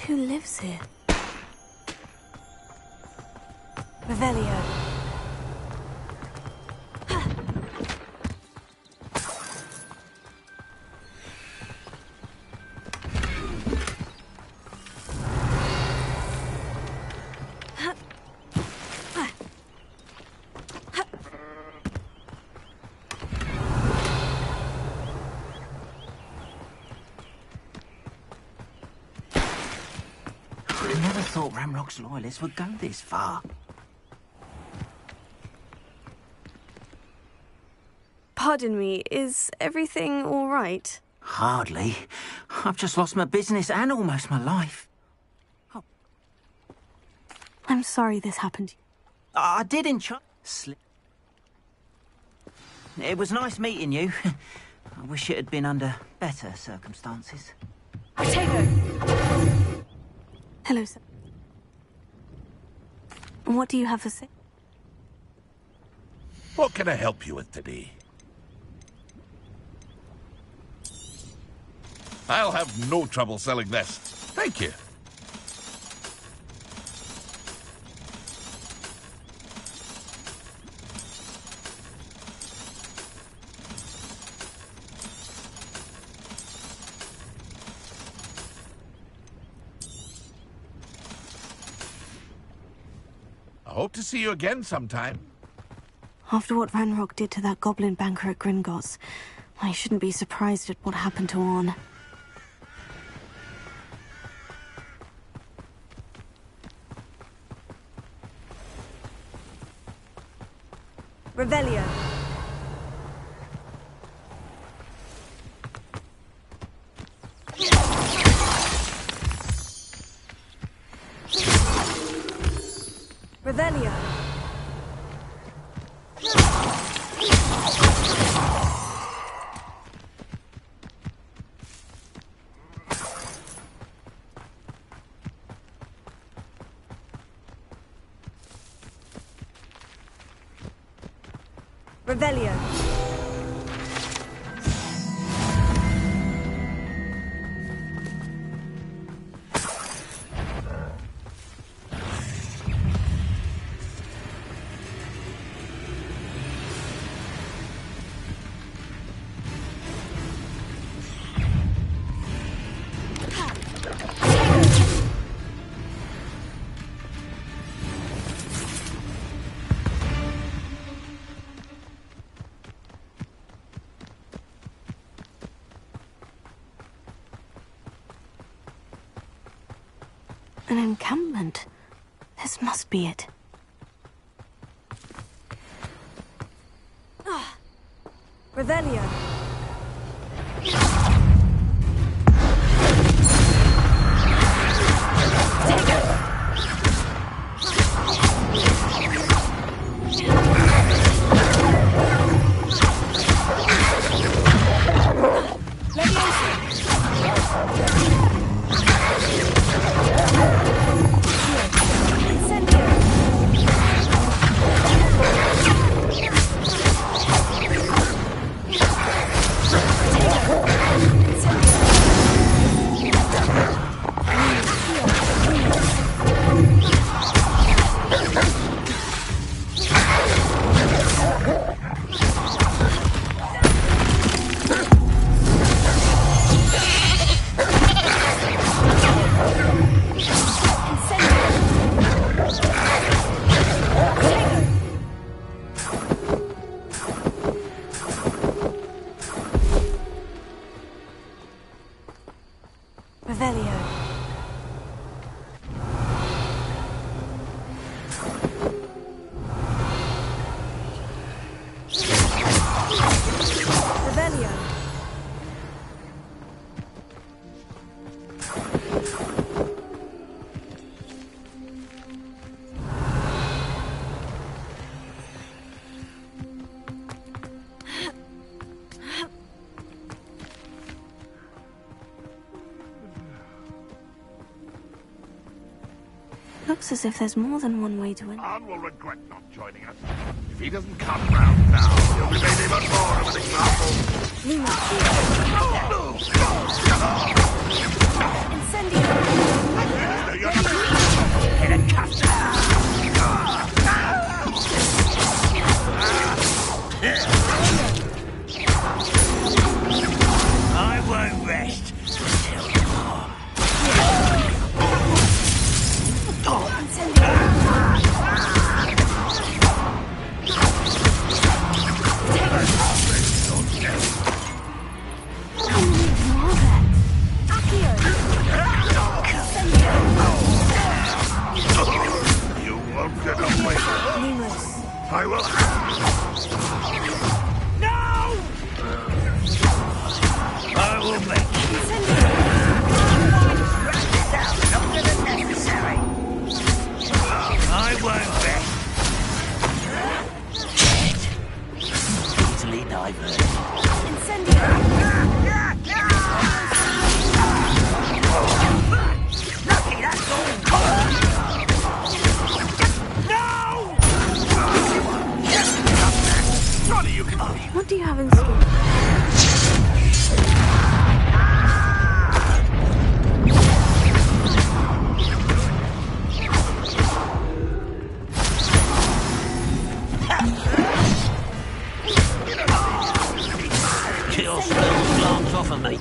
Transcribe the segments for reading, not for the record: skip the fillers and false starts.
who lives here. Revelio. Ramrock's loyalists would go this far. Pardon me, is everything all right? Hardly. I've just lost my business and almost my life. Oh. I'm sorry this happened. I did enjoy... It was nice meeting you. I wish it had been under better circumstances. Potato! Hello, sir. What do you have to say? What can I help you with today? I'll have no trouble selling this. Thank you. I hope to see you again sometime. After what Ranrock did to that goblin banker at Gringotts, I shouldn't be surprised at what happened to Orn. Revelio. Revelio. Revelio. An encampment. This must be it. Revelio. looks as if there's more than one way to win. Arn will regret not joining us. If he doesn't come round now, he'll be made even more of an example. I won't rest. You won't get away. I will have No! I will make you. Longer than necessary. I won't rest. Easily diverted. Lucky that's all. Johnny, you can What do you have in store? Kill spells glance off of me.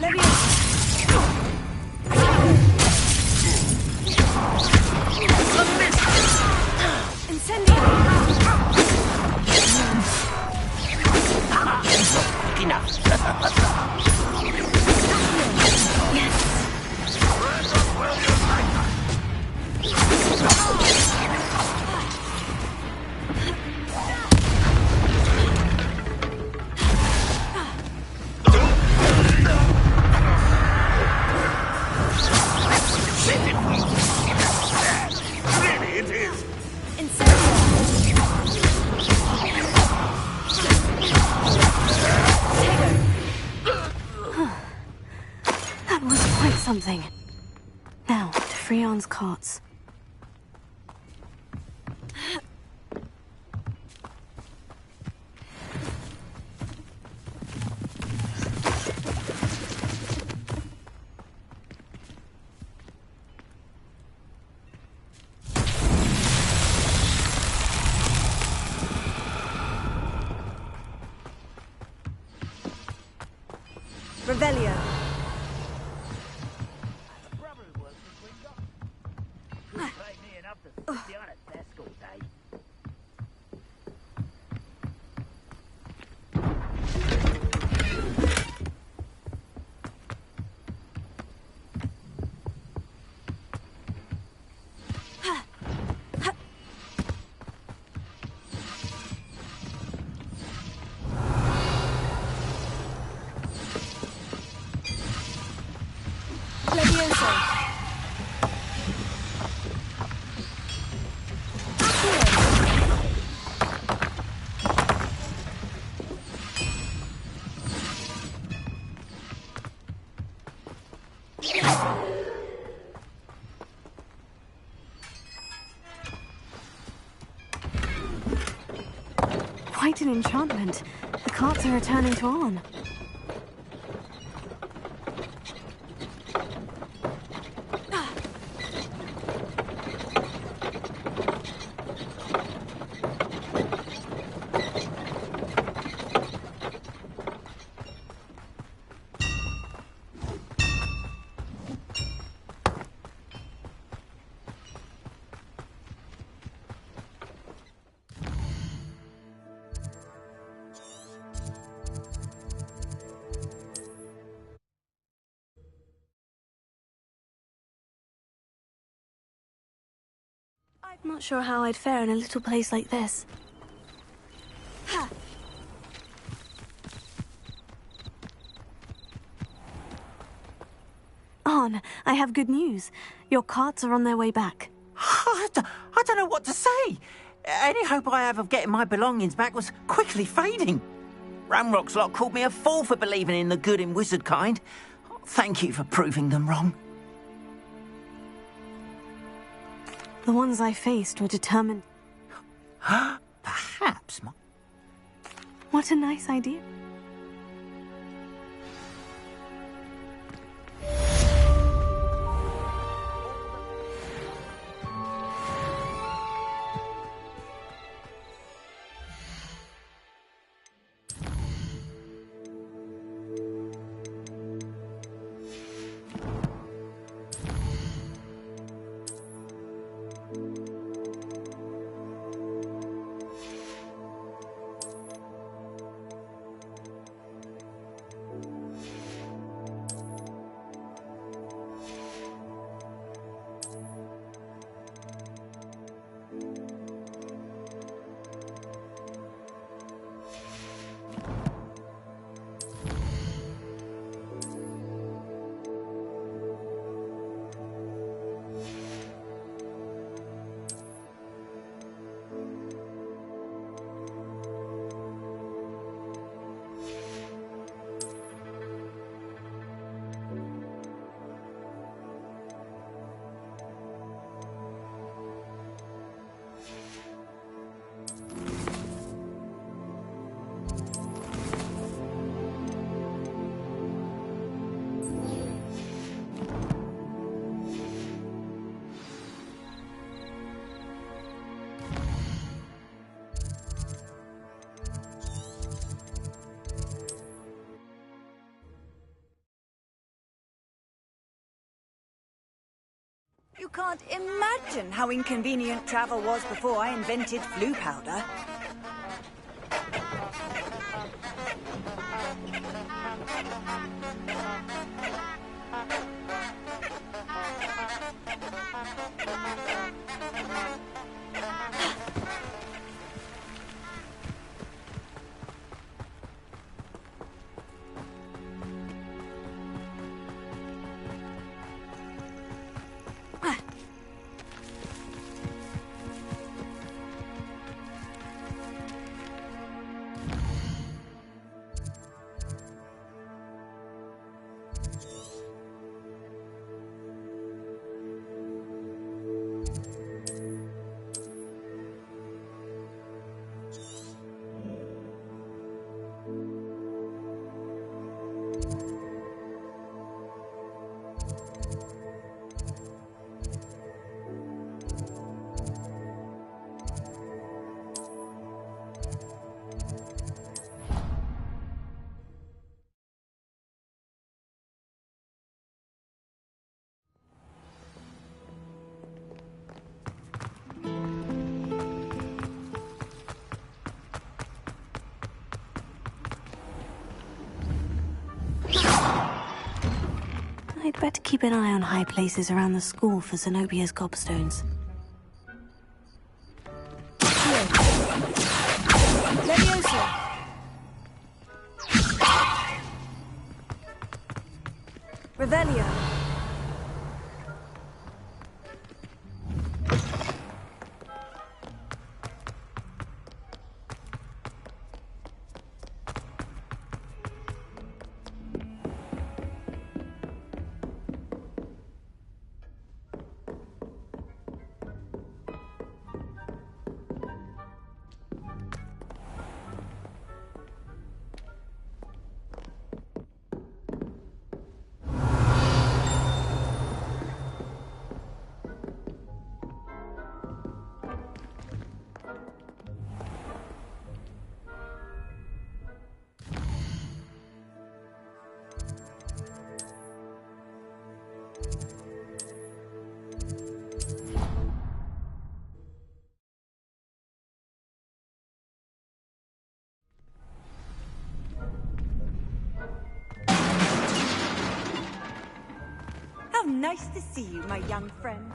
Enough. really it is. That was quite something. Now, to Freon's carts. Revelio. Quite an enchantment. The carts are returning to Arn. I'm not sure how I'd fare in a little place like this. Arn, I have good news. Your carts are on their way back. I don't know what to say. Any hope I have of getting my belongings back was quickly fading. Ramrock's lot called me a fool for believing in the good in wizard kind. Thank you for proving them wrong. The ones I faced were determined. Perhaps my... What a nice idea. You can't imagine how inconvenient travel was before I invented flu powder. I'd better keep an eye on high places around the school for Zenobia's gobstones. Leviosa! Revelio! How nice to see you, my young friend.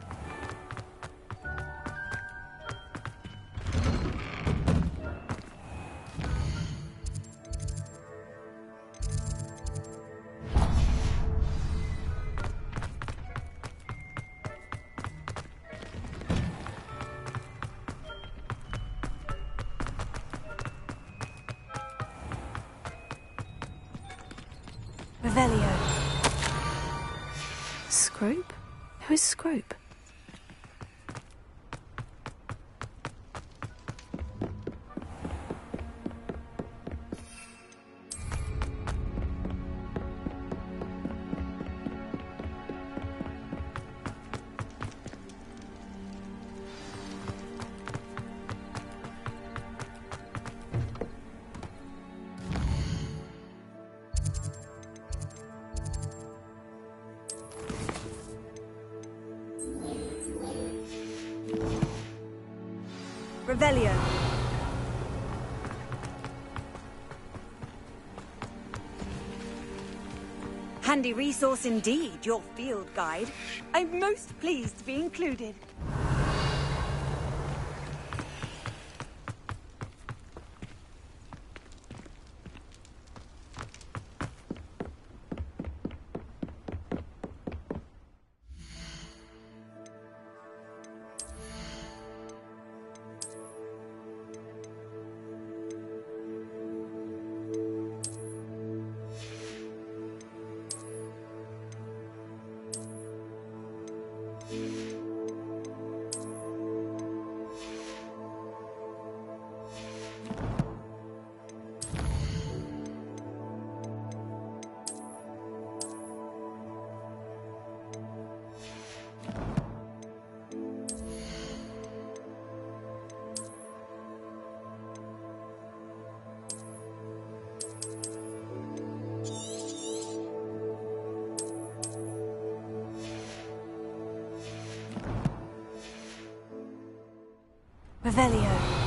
Revelio. Scrope? Who is Scrope? Revelio. Handy resource indeed, your field guide. I'm most pleased to be included. Revelio.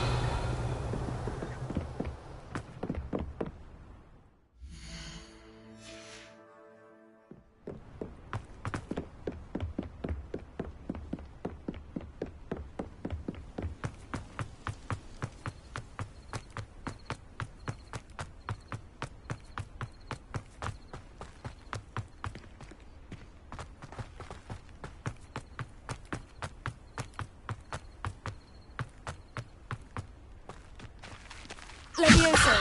Levioso.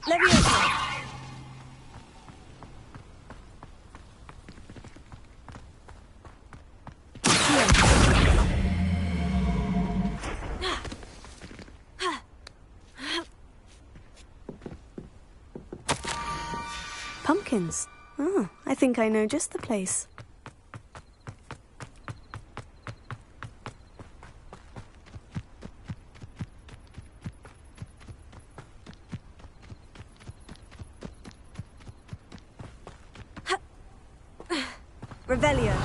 Levioso. Pumpkins. Oh, I think I know just the place. Revelio.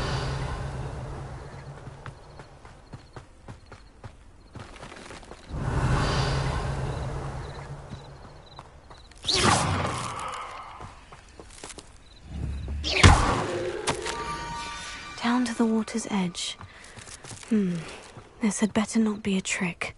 Down to the water's edge. This had better not be a trick.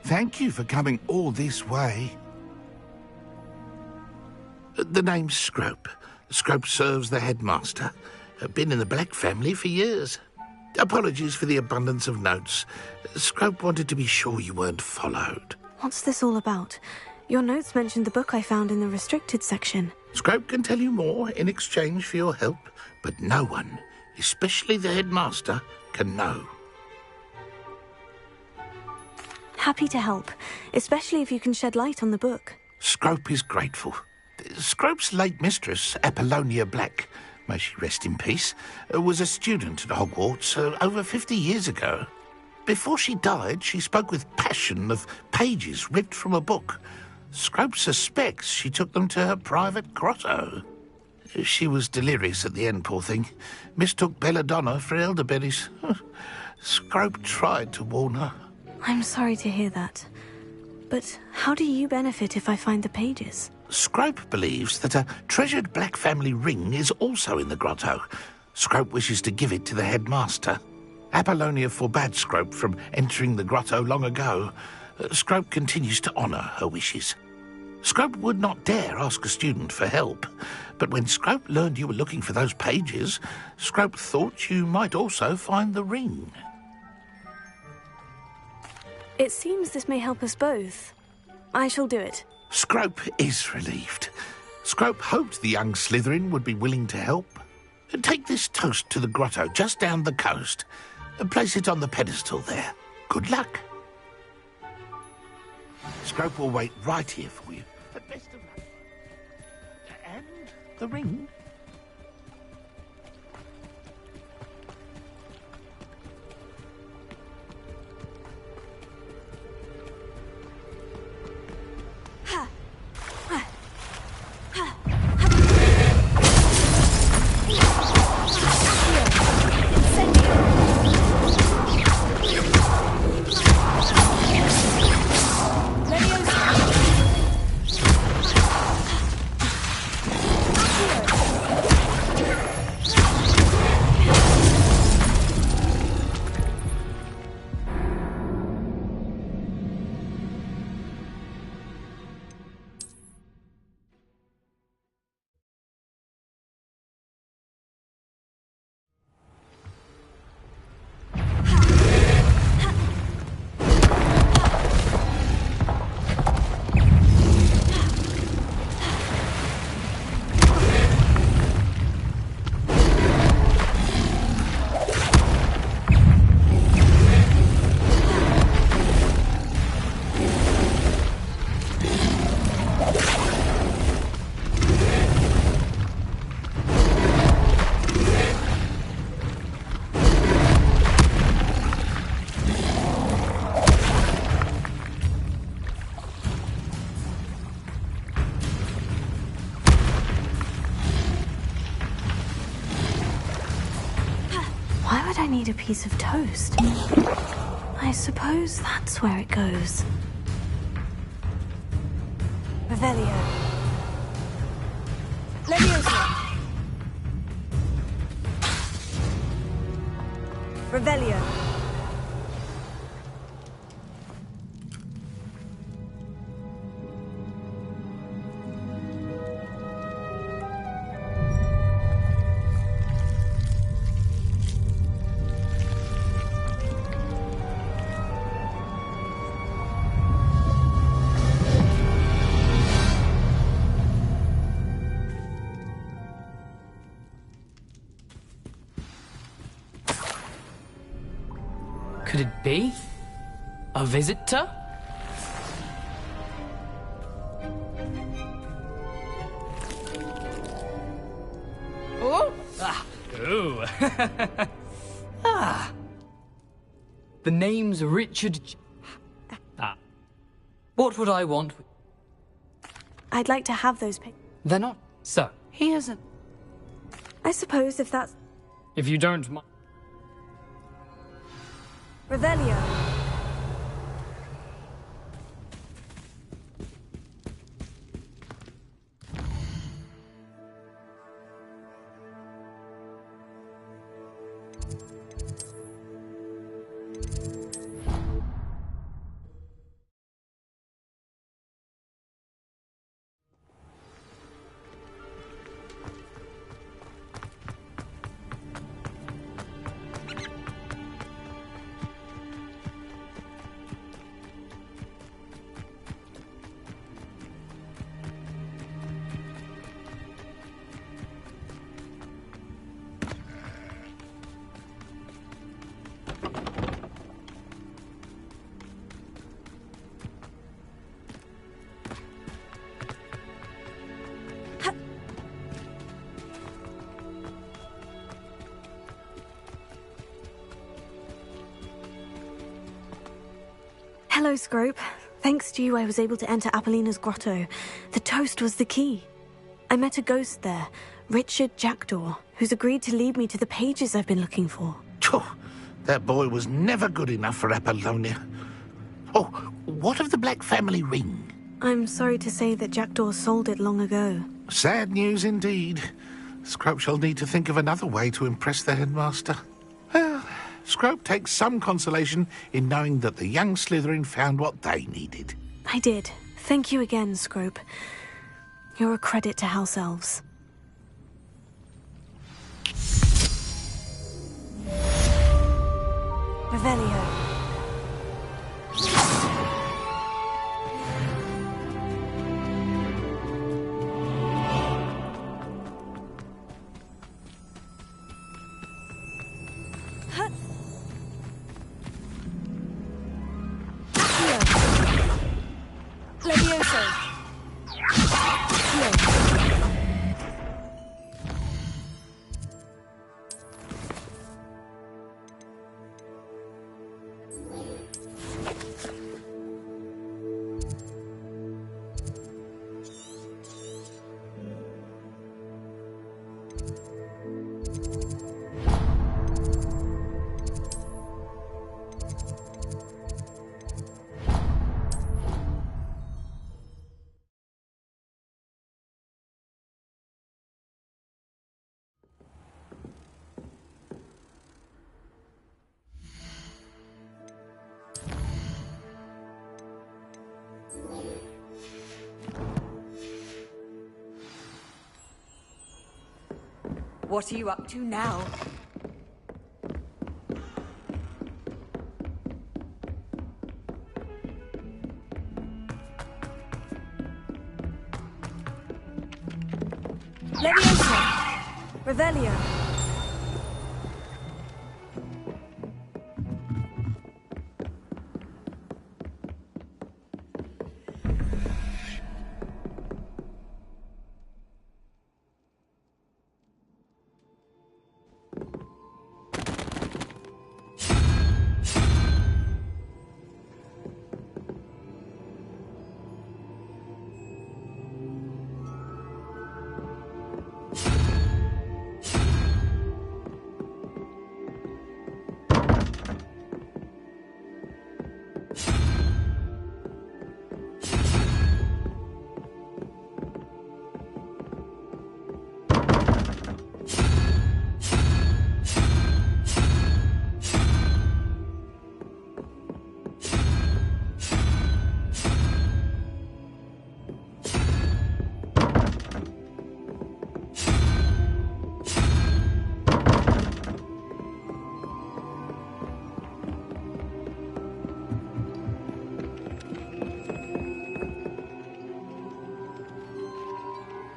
Thank you for coming all this way. The name's Scrope. Scrope serves the headmaster. Been in the Black family for years. Apologies for the abundance of notes. Scrope wanted to be sure you weren't followed. What's this all about? Your notes mentioned the book I found in the restricted section. Scrope can tell you more in exchange for your help, but no one, especially the headmaster, can know. Happy to help, especially if you can shed light on the book. Scrope is grateful. Scrope's late mistress, Apollonia Black, may she rest in peace, was a student at Hogwarts over 50 years ago. Before she died, she spoke with passion of pages ripped from a book. Scrope suspects she took them to her private grotto. She was delirious at the end, poor thing. Mistook belladonna for elderberries. Scrope tried to warn her. I'm sorry to hear that. But how do you benefit if I find the pages? Scrope believes that a treasured Black family ring is also in the grotto. Scrope wishes to give it to the headmaster. Apollonia forbade Scrope from entering the grotto long ago. Scrope continues to honour her wishes. Scrope would not dare ask a student for help, but when Scrope learned you were looking for those pages, Scrope thought you might also find the ring. It seems this may help us both. I shall do it. Scrope is relieved. Scrope hoped the young Slytherin would be willing to help. Take this toast to the grotto just down the coast and place it on the pedestal there. Good luck. Scrope will wait right here for you. Best of luck. And the ring. Why would I need a piece of toast? I suppose that's where it goes. Revelio. Leviosa. Revelio. Could it be? A visitor? Oh! Ah! Ooh! Ah! The name's Richard... Ah. What would I want? I'd like to have those pics. They're not... So, here's a... I suppose if that's... If you don't mind... Revelio. Hello, Scrope. Thanks to you, I was able to enter Apollina's grotto. The toast was the key. I met a ghost there, Richard Jackdaw, who's agreed to lead me to the pages I've been looking for. Phew, that boy was never good enough for Apollonia. Oh, what of the Black family ring? I'm sorry to say that Jackdaw sold it long ago. Sad news indeed. Scrope shall need to think of another way to impress the headmaster. Well, Scrope takes some consolation in knowing that the young Slytherin found what they needed. I did. Thank you again, Scrope. You're a credit to House Elves. Revelio. What are you up to now? Leviosa! Revelio!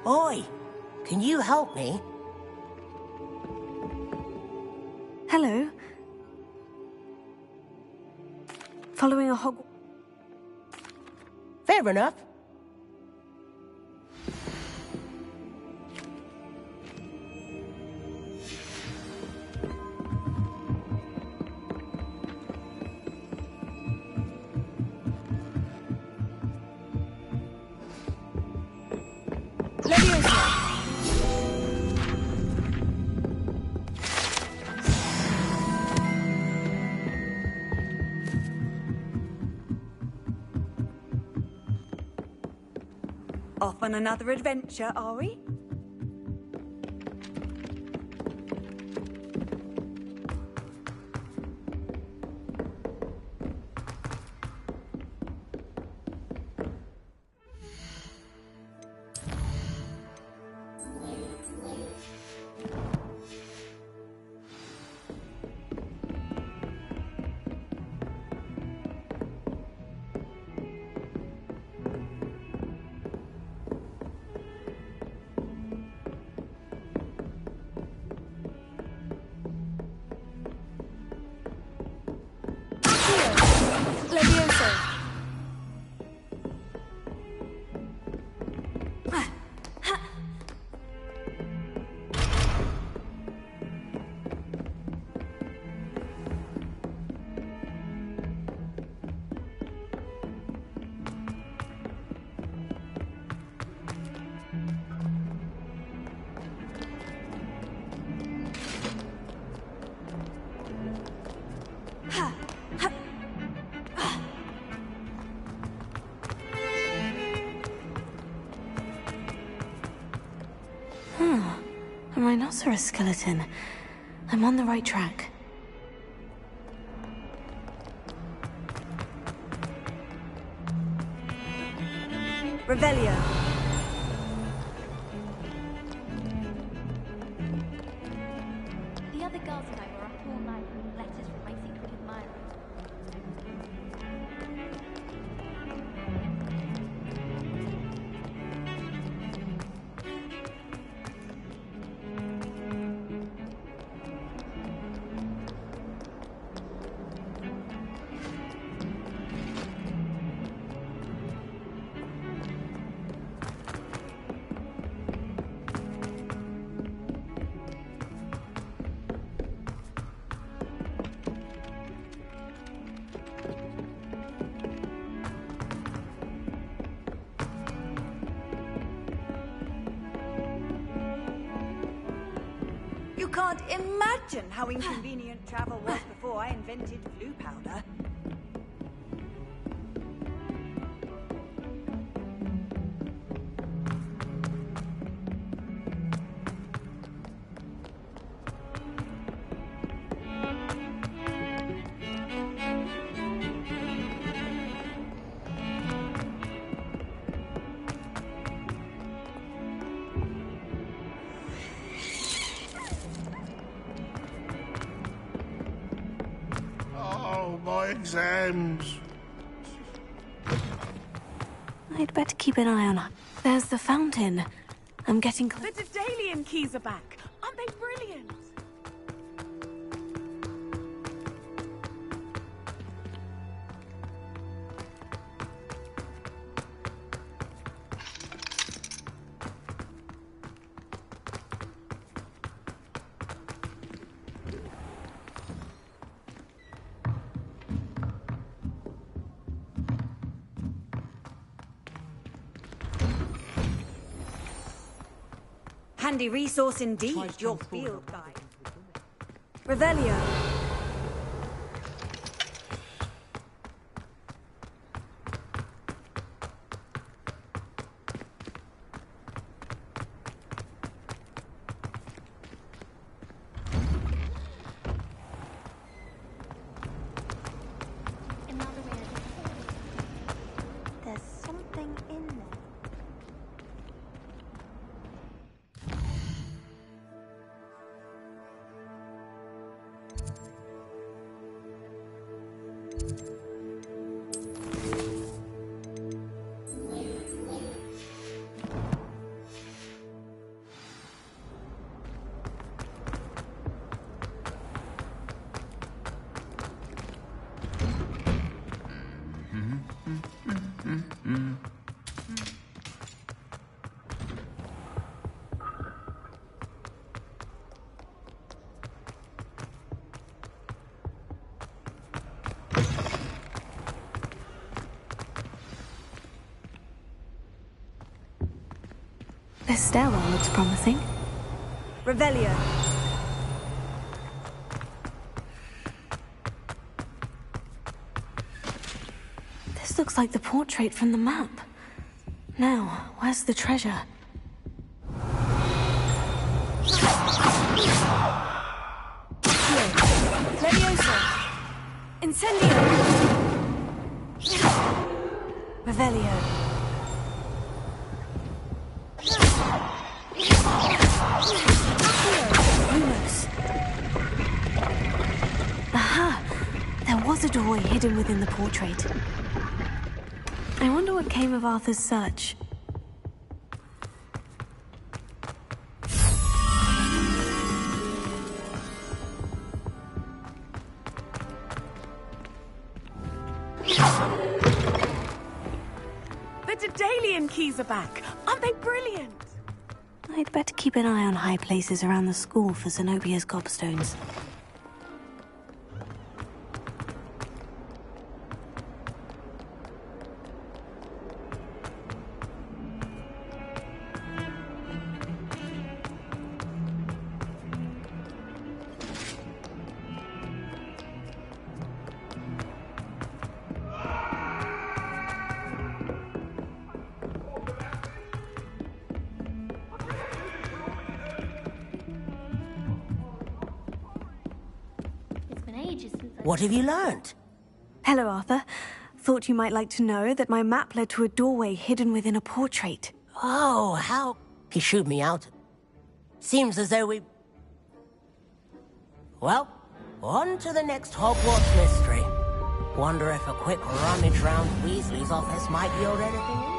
Oi! Can you help me? Hello. Following a Hogwarts... Fair enough. Leviosa! Off on another adventure, are we? Leviosa! A rhinoceros skeleton. I'm on the right track. Revelio! The other girls and I were up all night with letters from my secret admirers. You can't imagine how inconvenient travel was before I invented blue powder. Oh, my exams. I'd better keep an eye on her. There's the fountain. I'm getting The Daedalian keys are back. Aren't they brilliant? Handy resource indeed, your field guide. Revelio. Another way of There's something in there. This stairwell looks promising. Revelio. This looks like the portrait from the map. Now, where's the treasure? Leviosa. Incendio. Revelio. Lumos. Aha! There was a doorway hidden within the portrait. I wonder what came of Arthur's search. The Daedalian keys are back. Aren't they brilliant? I'd better keep an eye on high places around the school for Zenobia's gobstones. It's been ages since What have you learnt? Hello, Arthur. Thought you might like to know that my map led to a doorway hidden within a portrait. Oh, how... He shooed me out. Seems as though we... Well, on to the next Hogwarts mystery. Wonder if a quick rummage round Weasley's office might yield anything in?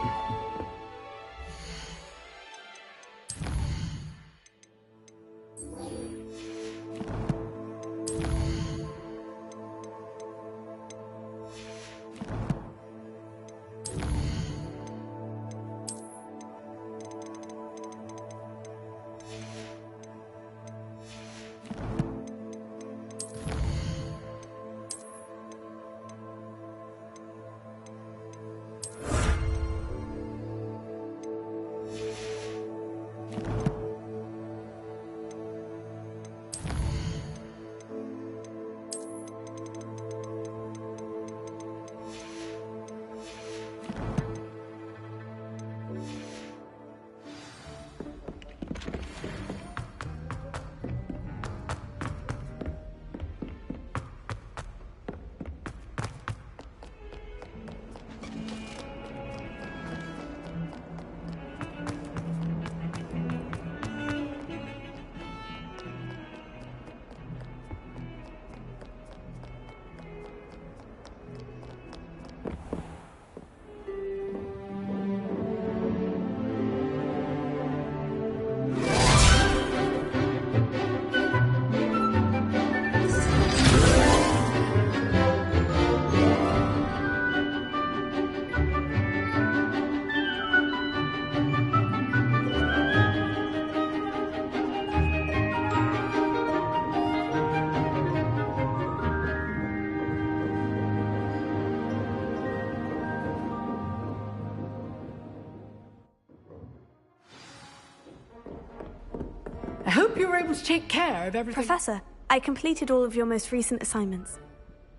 hope you were able to take care of everything. Professor, I completed all of your most recent assignments.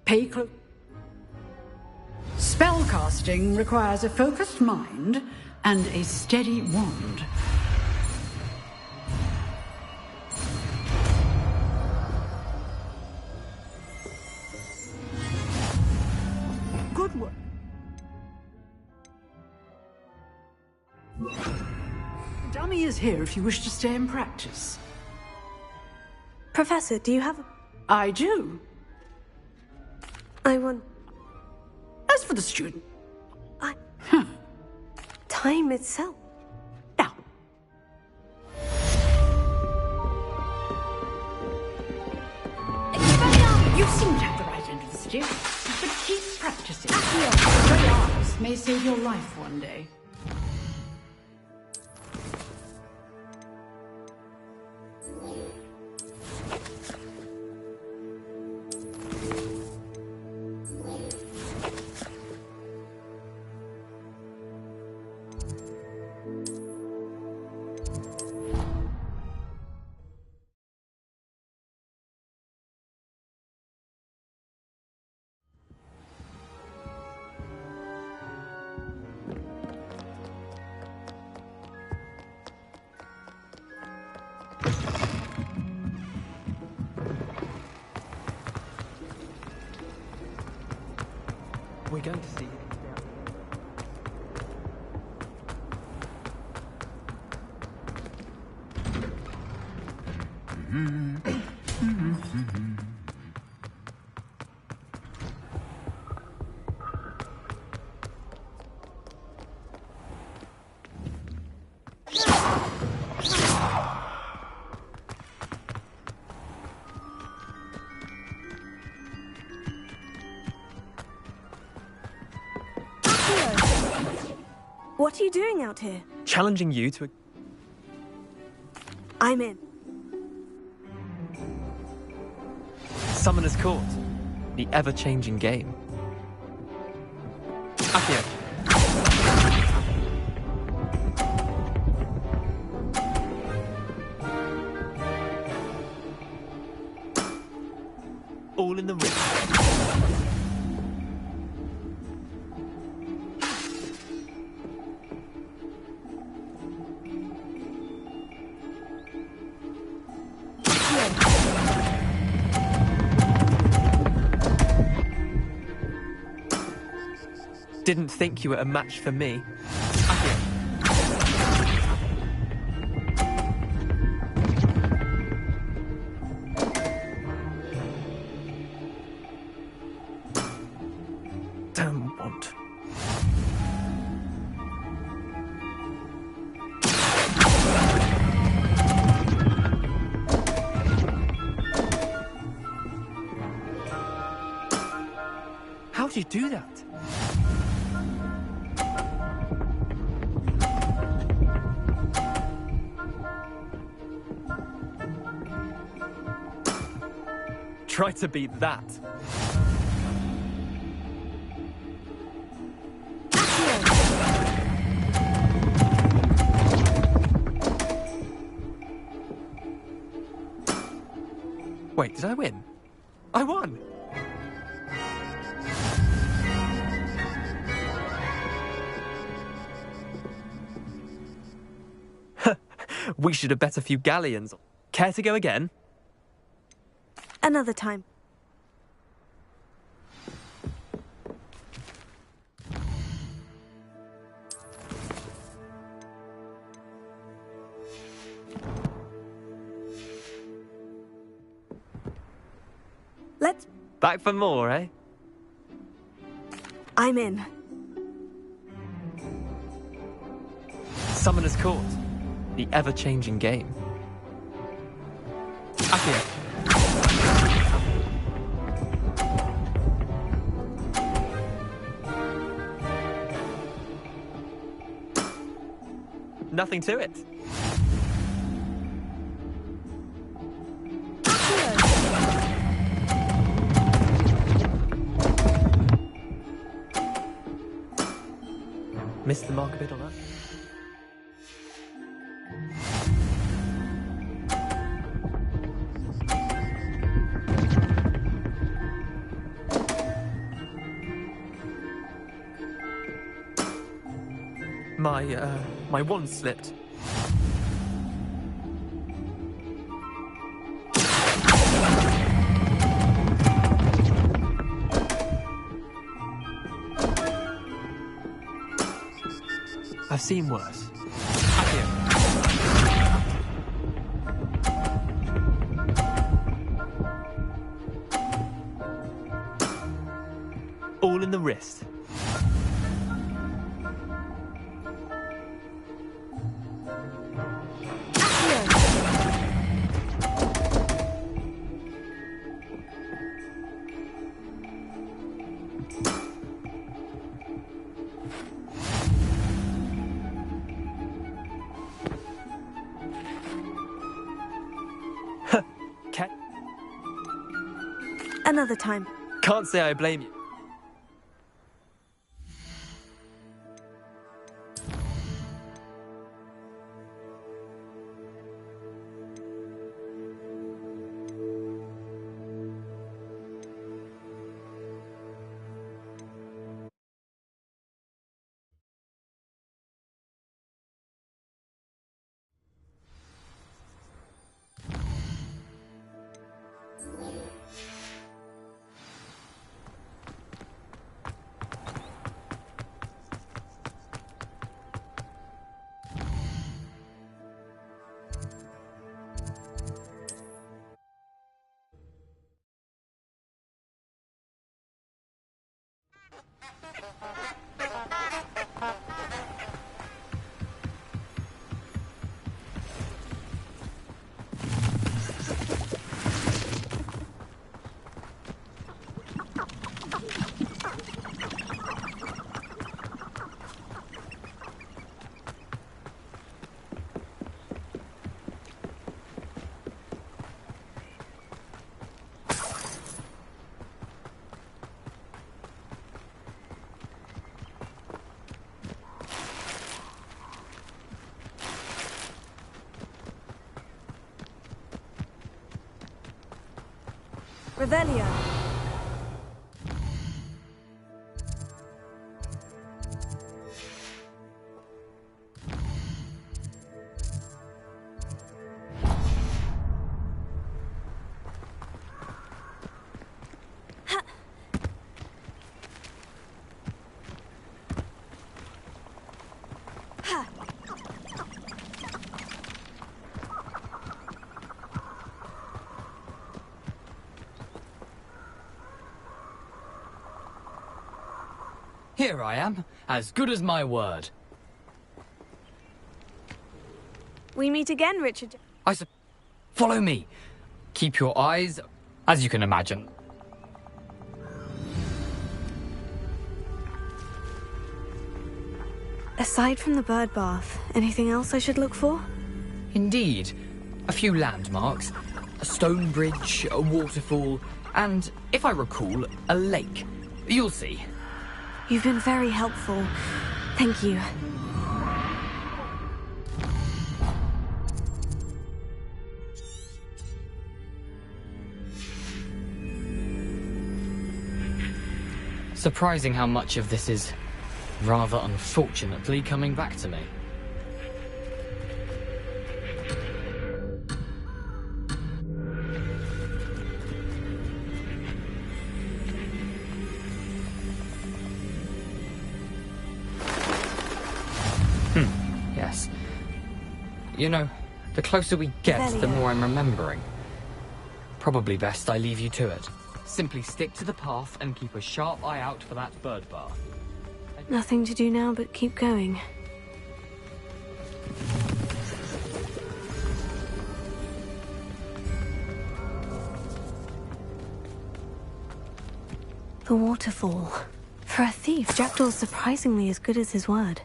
Pay close. Spellcasting requires a focused mind and a steady wand. Good work. The dummy is here if you wish to stay and practice. Professor, do you have a... I do. I want... As for the student... Time itself. Now. You seem to have the right end of the stick, but keep practicing. Stray arms may save your life one day. We're going to see. What are you doing out here? Challenging you to a... I'm in. Summoner's Court. The ever-changing game. Accio. All in the ring. Didn't think you were a match for me. Damn want. How do you do that? Try to beat that. Wait, did I win? I won! We should have bet a few galleons. Care to go again? Another time. Let's... Back for more, eh? I'm in. Summoner's Court. The ever-changing game. Accio. Nothing to it. Missed the mark a bit on that. My wand slipped. I've seen worse. All in the wrist. Another time. Can't say I blame you. Revelio. Here I am, as good as my word. We meet again, Richard. Follow me. Keep your eyes, as you can imagine. Aside from the bird bath, anything else I should look for? Indeed. A few landmarks, a stone bridge, a waterfall, and, if I recall, a lake. You'll see. You've been very helpful. Thank you. Surprising how much of this is, rather unfortunately, coming back to me. Yes. You know, the closer we get, the more I'm remembering. Probably best I leave you to it. Simply stick to the path and keep a sharp eye out for that bird bath. Nothing to do now but keep going. The waterfall. For a thief, Jackdaw's surprisingly as good as his word.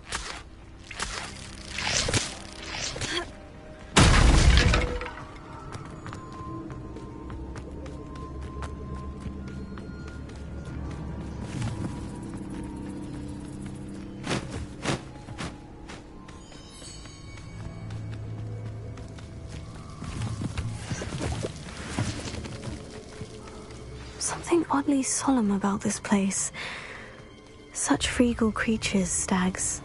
Something oddly solemn about this place. Such regal creatures, stags.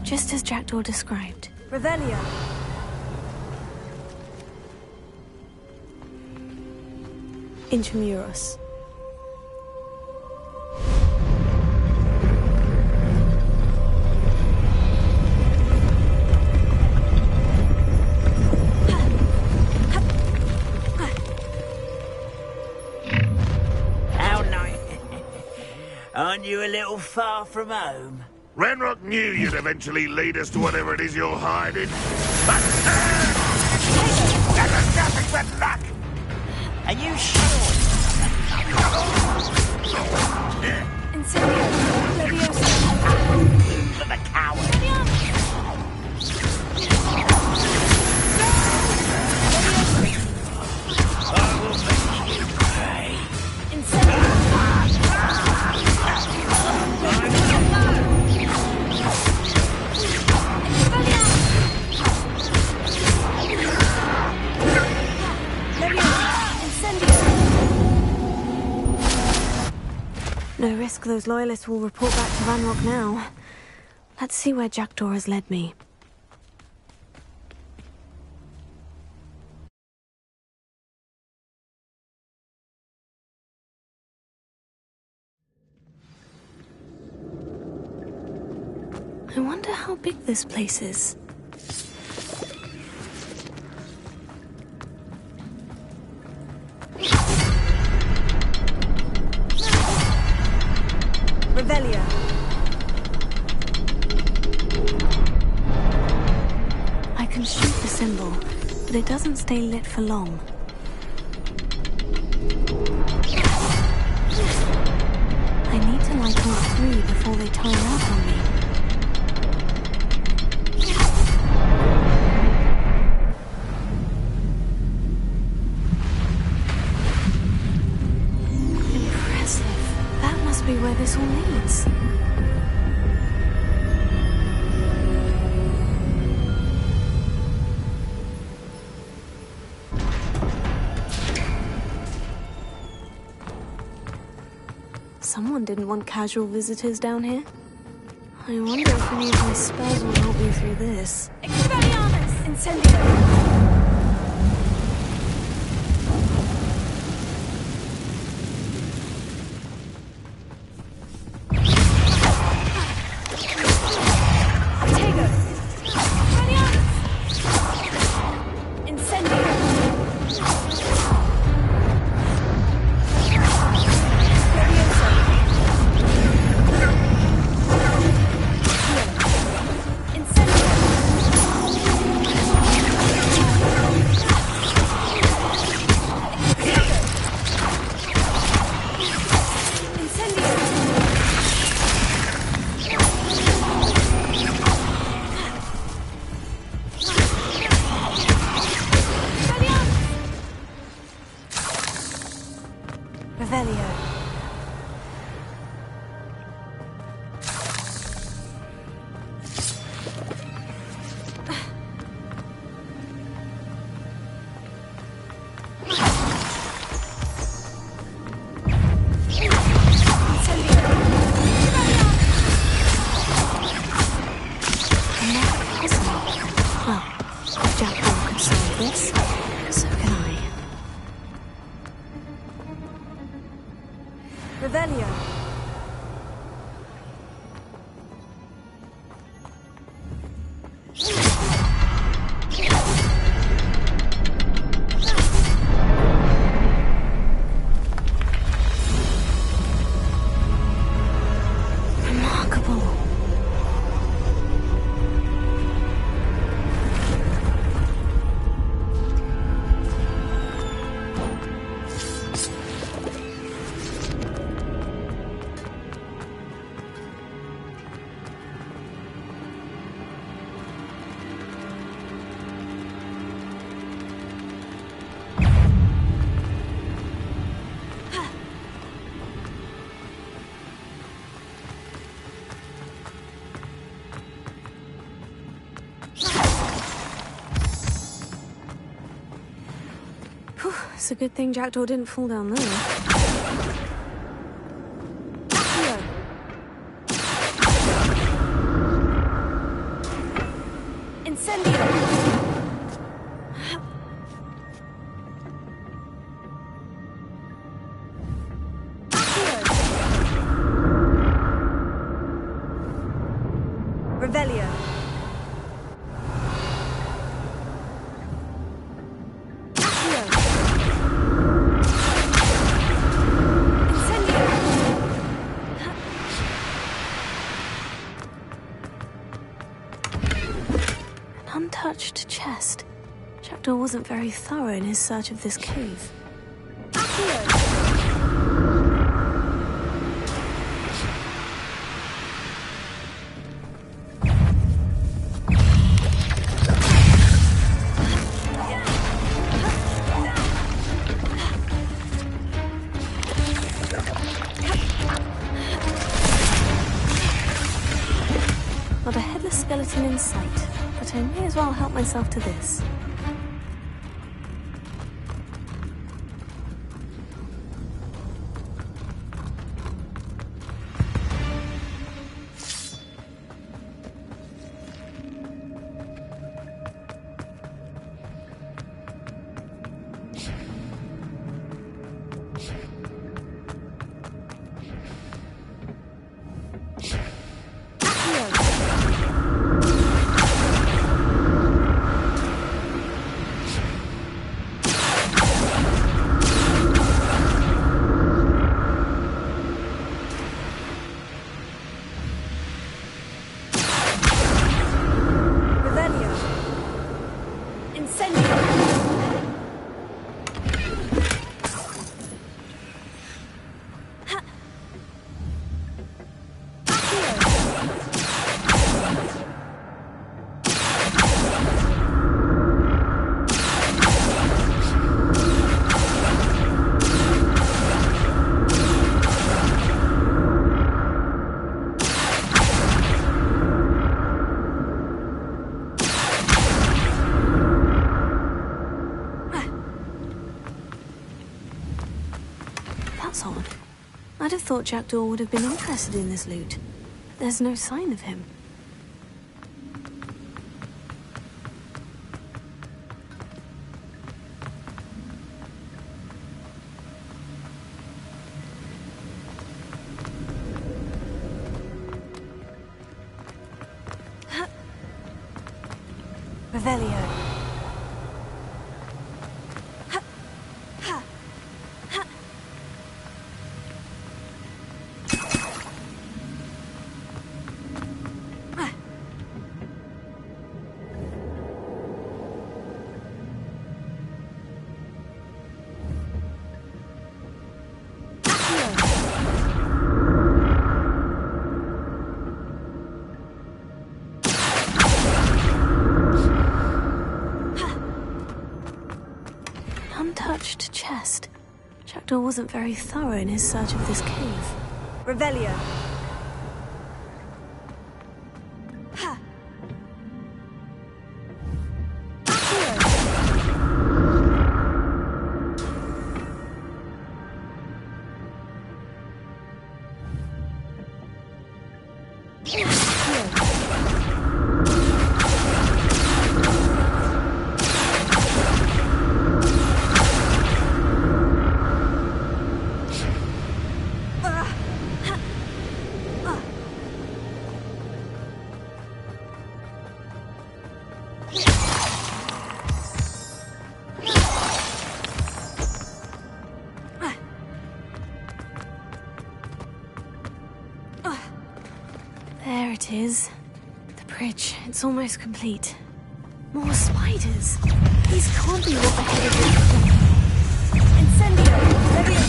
just as Jackdaw described. Revelio. Intramuros. How nice. Aren't you a little far from home? Ranrock knew you'd eventually lead us to whatever it is you're hiding. But that was nothing but luck! Are you sure? Incendio. Leviosa. For the coward. I will make you pay. No risk those loyalists will report back to Ranrock now. Let's see where Jackdaw has led me. I wonder how big this place is. Revelio. I can shoot the symbol, but it doesn't stay lit for long. I need to light all three before they time out on me. Impressive. That must be where this all leads. Someone didn't want casual visitors down here. I wonder if any of my spells will help me through this. Expelliarmus. Incendio. Revelio. It's a good thing Jackdaw didn't fall down there. Jackdaw wasn't very thorough in his search of this cave. Not a headless skeleton in sight, but I may as well help myself to this. That's odd. I'd have thought Jackdaw would have been interested in this loot. There's no sign of him. Revelio. Untouched chest. Jackdaw wasn't very thorough in his search of this cave. Revelio. There it is. The bridge. It's almost complete. More spiders. These can't be what the head of it. Incendio. Revelio.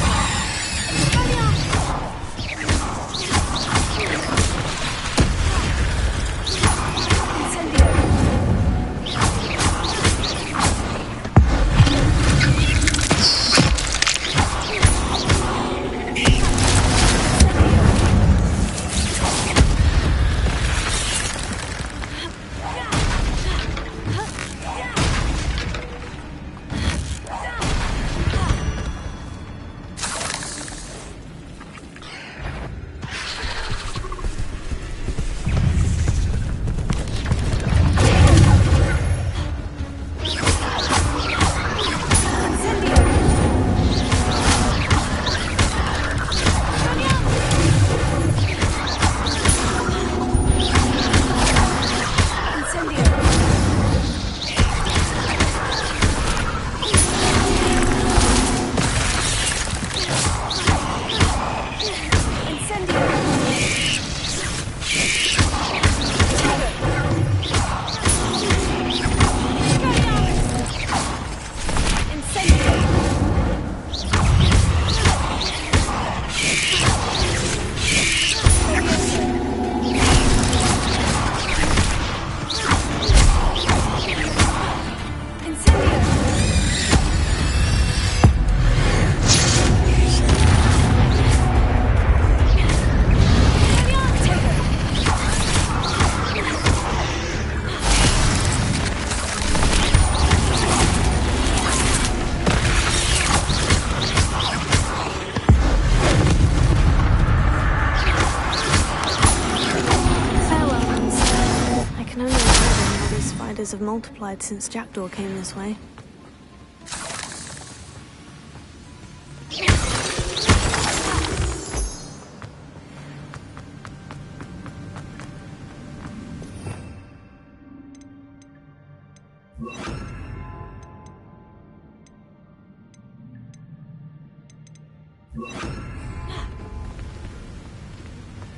numbers have multiplied since Jackdaw came this way.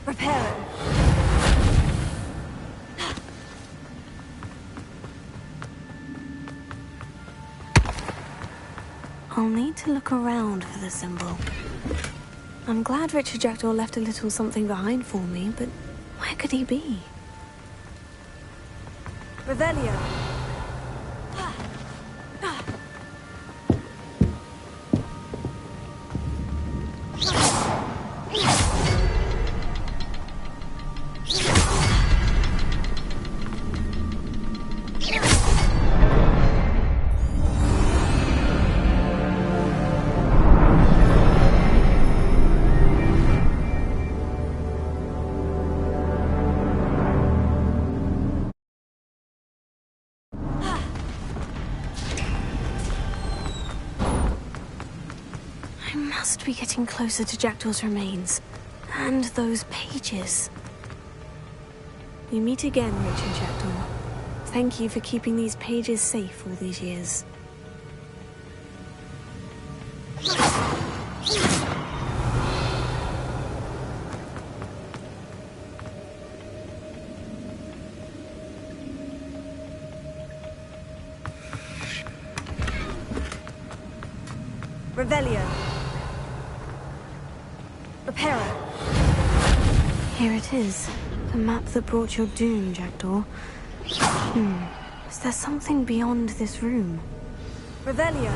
Reparo. I'll need to look around for the symbol. I'm glad Richard Jackdaw left a little something behind for me, but where could he be? Revelio. I must be getting closer to Jackdaw's remains. And those pages. We meet again, Richard Jackdaw. Thank you for keeping these pages safe all these years. Revelio. Reparo. Here it is. The map that brought your doom, Jackdaw. Is there something beyond this room? Revelio.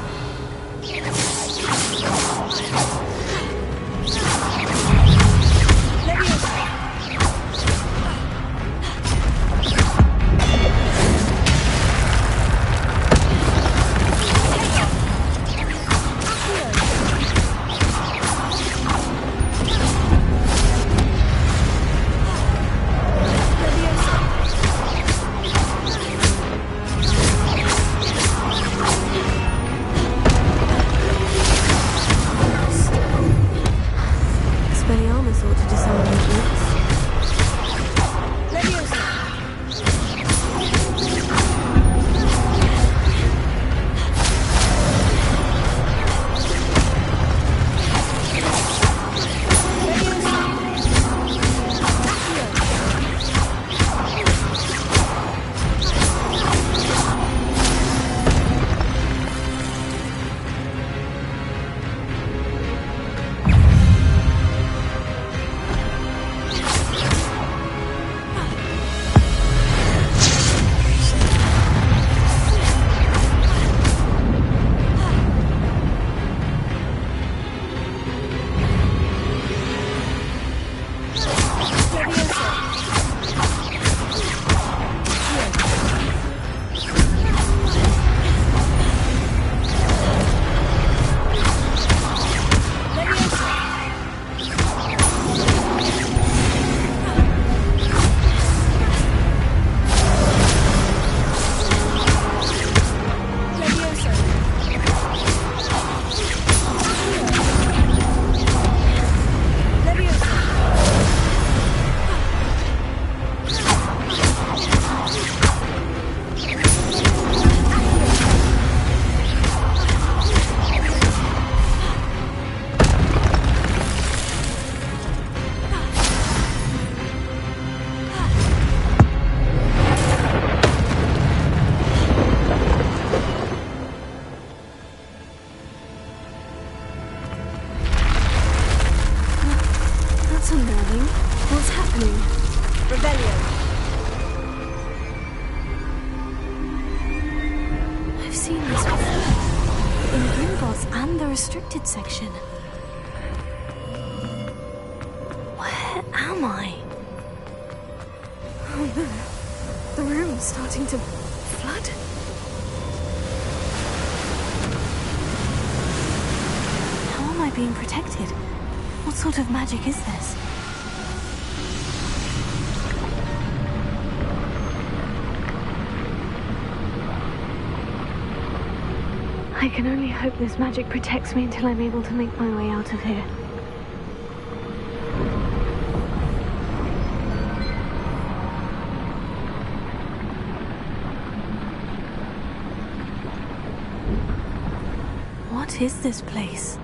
Expelliarmus ought to disarm these roots. unnerving. What's happening? Rebellion. I've seen this before. In Gringotts and the restricted section. Where am I? Oh no. The room's starting to flood. How am I being protected? What sort of magic is this? I can only hope this magic protects me until I'm able to make my way out of here. What is this place?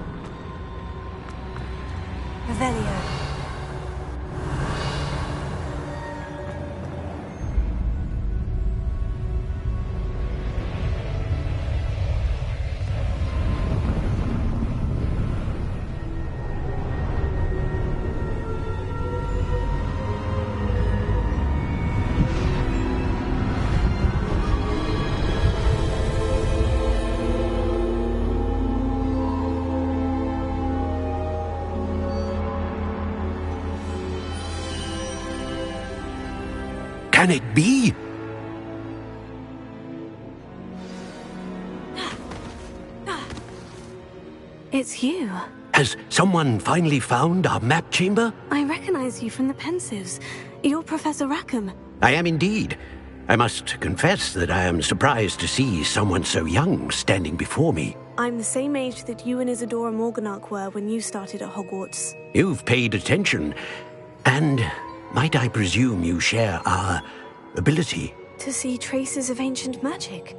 Revelio. Can it be? It's you. Has someone finally found our map chamber? I recognize you from the Pensives. You're Professor Rackham. I am indeed. I must confess that I am surprised to see someone so young standing before me. I'm the same age that you and Isadora Morganach were when you started at Hogwarts. You've paid attention, and might I presume you share our ability? To see traces of ancient magic?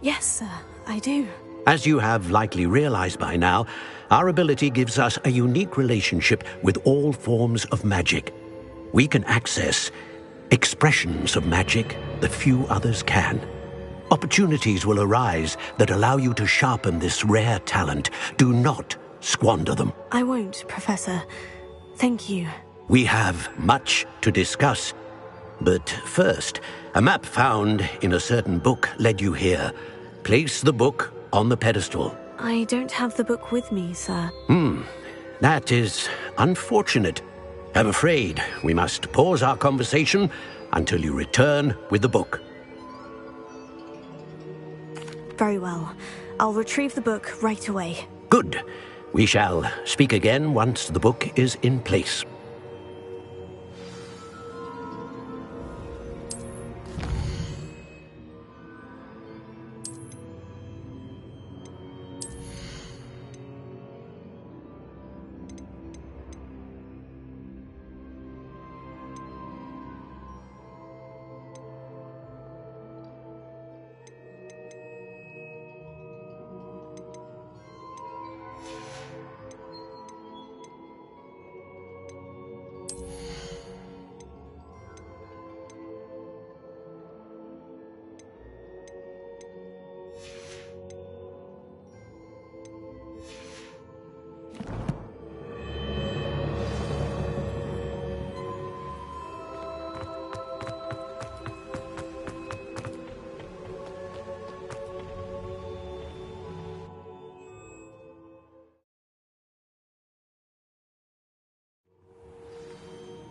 Yes, sir, I do. As you have likely realized by now, our ability gives us a unique relationship with all forms of magic. We can access expressions of magic that few others can. Opportunities will arise that allow you to sharpen this rare talent. Do not squander them. I won't, Professor. Thank you. We have much to discuss. But first, a map found in a certain book led you here. Place the book on the pedestal. I don't have the book with me, sir. That is unfortunate. I'm afraid we must pause our conversation until you return with the book. Very well. I'll retrieve the book right away. Good. We shall speak again once the book is in place.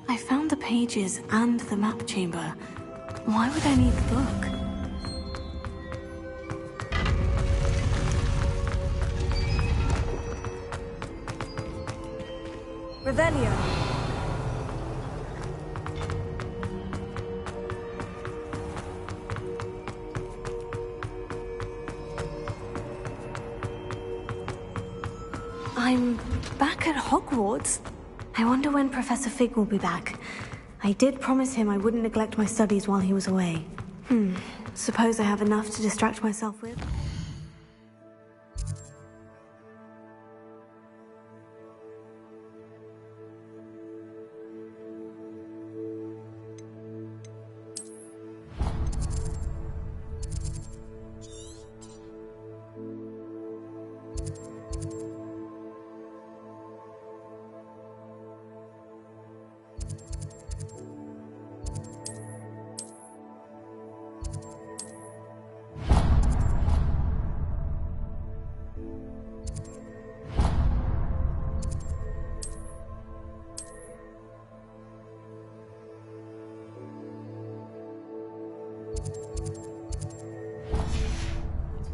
I found the pages and the map chamber. Why would I need the book? Revelio. I'm back at Hogwarts. I wonder when Professor Fig will be back. I did promise him I wouldn't neglect my studies while he was away. Suppose I have enough to distract myself with?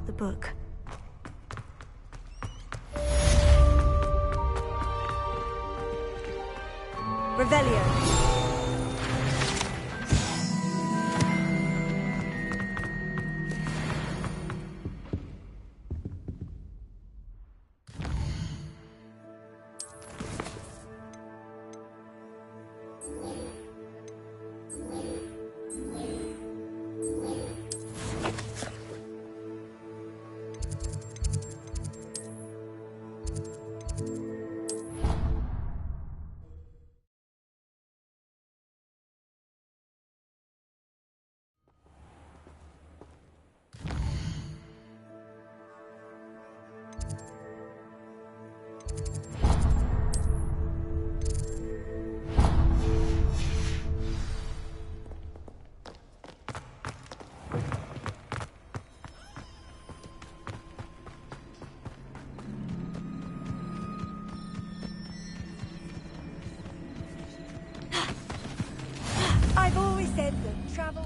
The book. Revelio. travel.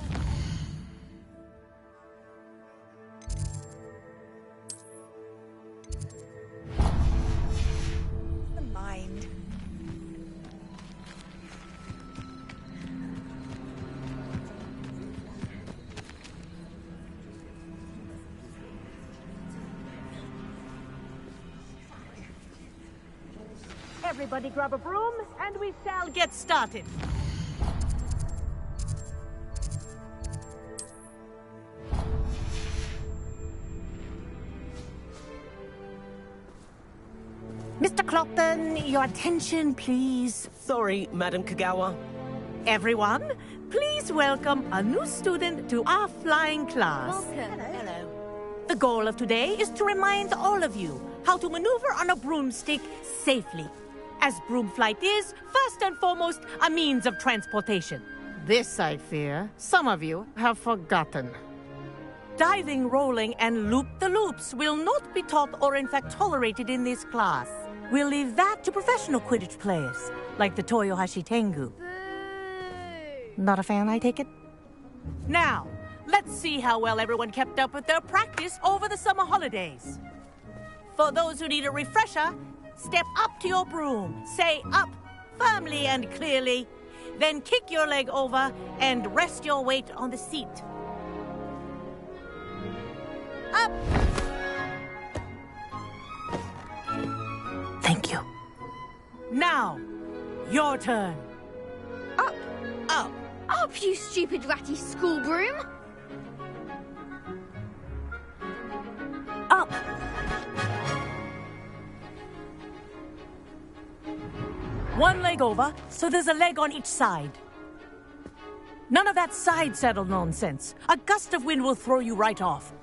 The mind. Everybody grab a broom, and we shall get started. Mr. Clopton, your attention, please. Sorry, Madam Kagawa. Everyone, please welcome a new student to our flying class. Welcome. Hello. The goal of today is to remind all of you how to maneuver on a broomstick safely, as broom flight is, first and foremost, a means of transportation. This, I fear, some of you have forgotten. Diving, rolling, and loop-the-loops will not be taught or in fact tolerated in this class. We'll leave that to professional Quidditch players, like the Toyohashi Tengu. Not a fan, I take it? Now, let's see how well everyone kept up with their practice over the summer holidays. For those who need a refresher, step up to your broom, say up firmly and clearly, then kick your leg over and rest your weight on the seat. Up! Thank you. Now, your turn. Up! Up! Up, you stupid ratty school broom! Up! One leg over, so there's a leg on each side. None of that side saddle nonsense. A gust of wind will throw you right off.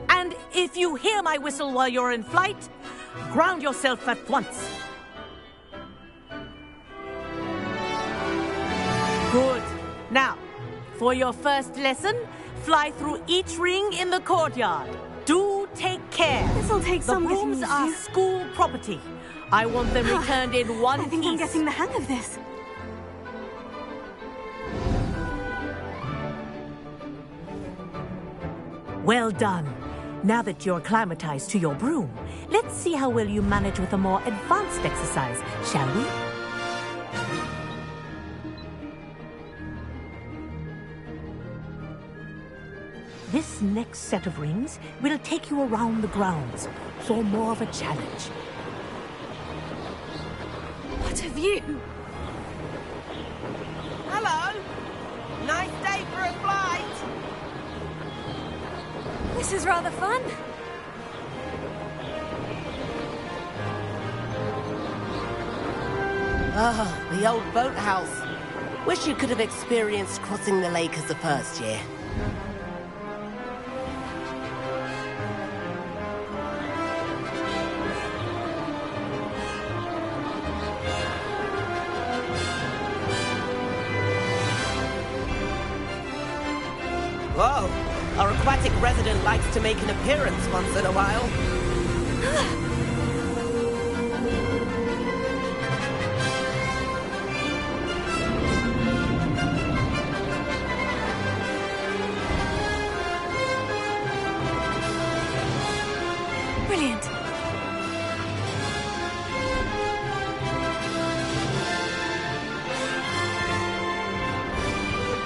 And if you hear my whistle while you're in flight, ground yourself at once. Good. Now, for your first lesson, fly through each ring in the courtyard. Do take care. This'll take some getting rooms used are to. school property. I want them returned in one I think piece. I'm getting the hang of this. Well done. Now that you're acclimatized to your broom, let's see how well you manage with a more advanced exercise, shall we? This next set of rings will take you around the grounds for more of a challenge. What a view! Hello. Nice day for a flight. This is rather fun. Ah, the old boathouse. Wish you could have experienced crossing the lake as the first year. Whoa! Our aquatic resident likes to make an appearance once in a while. Brilliant.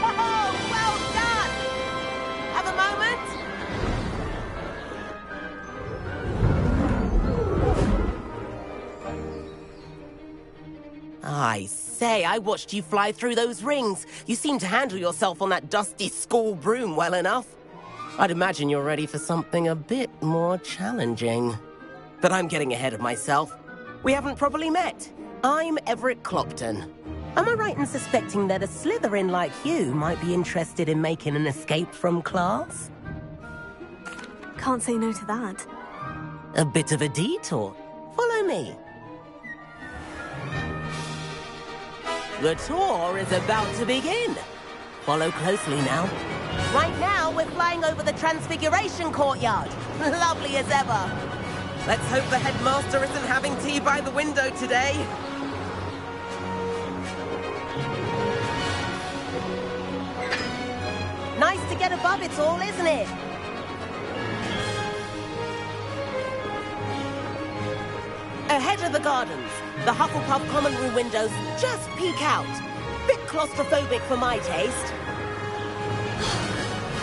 Oh, well done! Have a moment? I say, I watched you fly through those rings. You seem to handle yourself on that dusty school broom well enough. I'd imagine you're ready for something a bit more challenging. But I'm getting ahead of myself. We haven't properly met. I'm Everett Clopton. Am I right in suspecting that a Slytherin like you might be interested in making an escape from class? Can't say no to that. A bit of a detour. Follow me. The tour is about to begin. Follow closely now. Right now, we're flying over the Transfiguration Courtyard. Lovely as ever. Let's hope the headmaster isn't having tea by the window today. Nice to get above it all, isn't it? Ahead of the gardens, the Hufflepuff common room windows just peek out. Bit claustrophobic for my taste.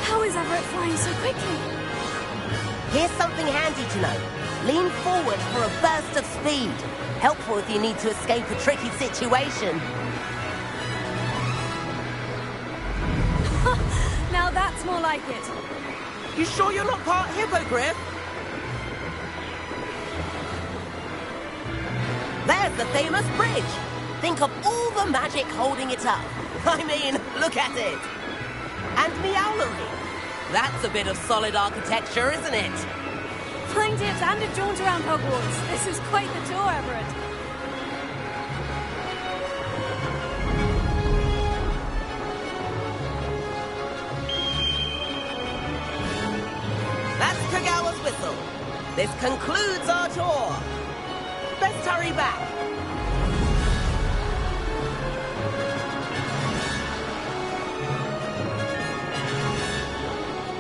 How is Everett flying so quickly? Here's something handy to know. Lean forward for a burst of speed. Helpful if you need to escape a tricky situation. Now that's more like it. You sure you're not part hippogriff? There's the famous bridge. Think of all the magic holding it up. I mean, look at it. And Meowlery. That's a bit of solid architecture, isn't it? Flying tips and a jaunt around Hogwarts. This is quite the tour, Everett. That's Kagawa's whistle. This concludes our tour. Let's hurry back.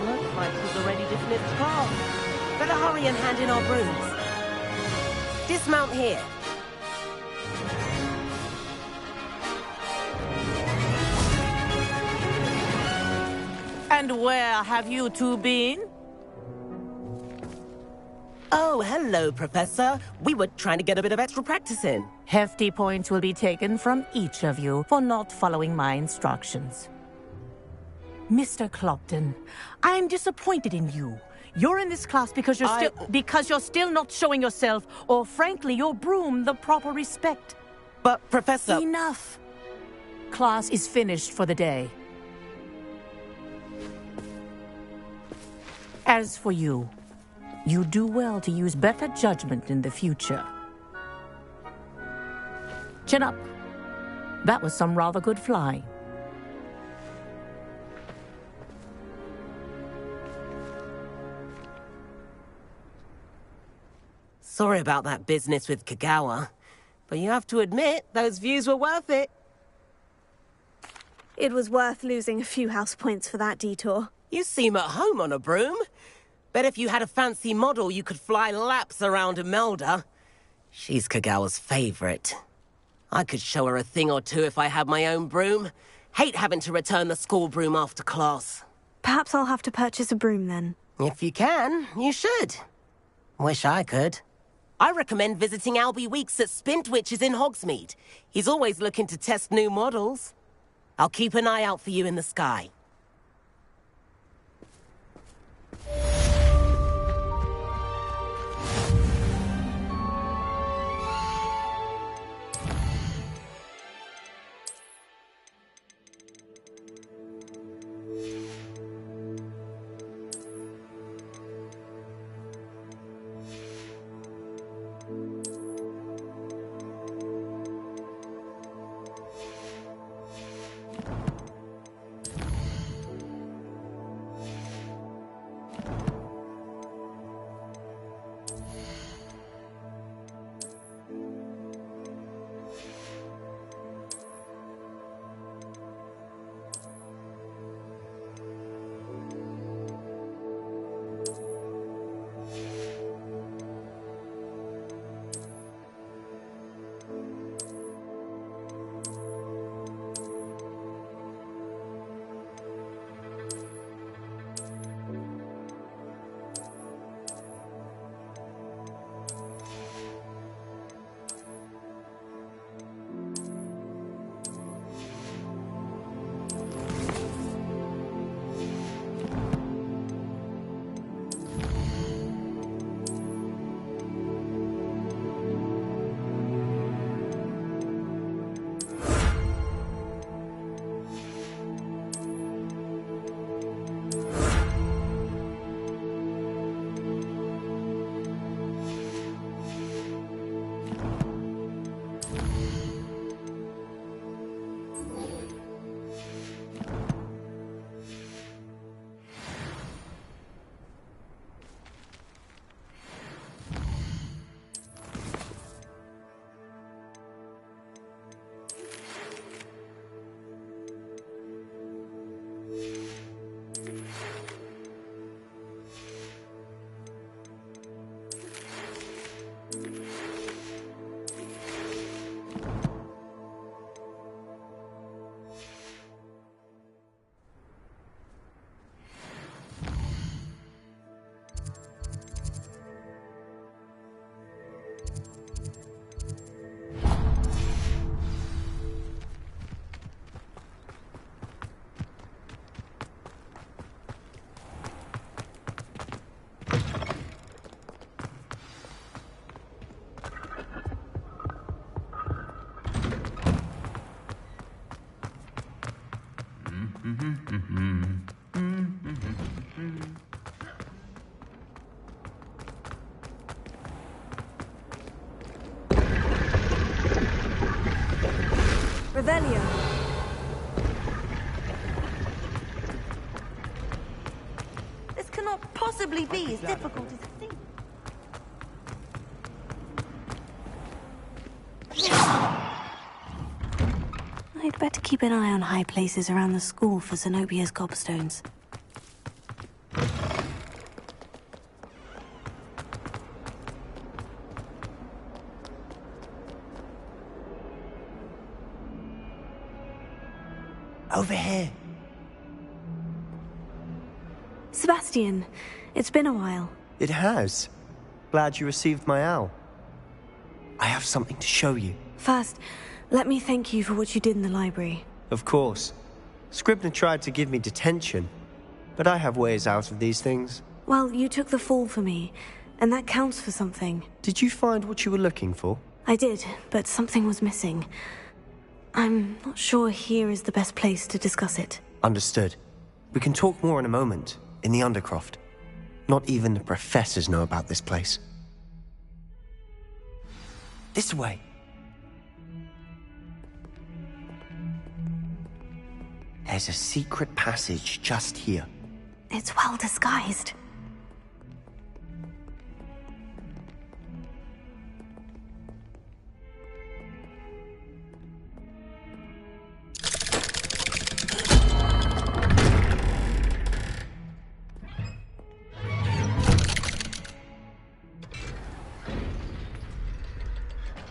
Looks like he's already dismissed class. Better hurry and hand in our brooms. Dismount here. And where have you two been? Oh, hello, Professor. We were trying to get a bit of extra practice in. Hefty points will be taken from each of you for not following my instructions. Mr. Clopton, I am disappointed in you. You're in this class because you're still not showing yourself, or frankly, your broom, the proper respect. But, Professor... Enough. Class is finished for the day. As for you, you do well to use better judgment in the future. Chin up. That was some rather good flying. Sorry about that business with Kagawa, but you have to admit, those views were worth it. It was worth losing a few house points for that detour. You seem at home on a broom. Bet if you had a fancy model, you could fly laps around Imelda. She's Kagawa's favorite. I could show her a thing or two if I had my own broom. Hate having to return the school broom after class. Perhaps I'll have to purchase a broom then. If you can, you should. Wish I could. I recommend visiting Albie Weeks at Spintwitches in Hogsmeade. He's always looking to test new models. I'll keep an eye out for you in the sky. Revelio. This cannot possibly be as difficult as it seems. I'd better keep an eye on high places around the school for Zenobia's gobstones. Over here. Sebastian, it's been a while. It has. Glad you received my owl. I have something to show you. First, let me thank you for what you did in the library. Of course. Scribner tried to give me detention, but I have ways out of these things. Well, you took the fall for me, and that counts for something. Did you find what you were looking for? I did, but something was missing. I'm not sure here is the best place to discuss it. Understood. We can talk more in a moment, in the Undercroft. Not even the professors know about this place. This way. There's a secret passage just here. It's well disguised.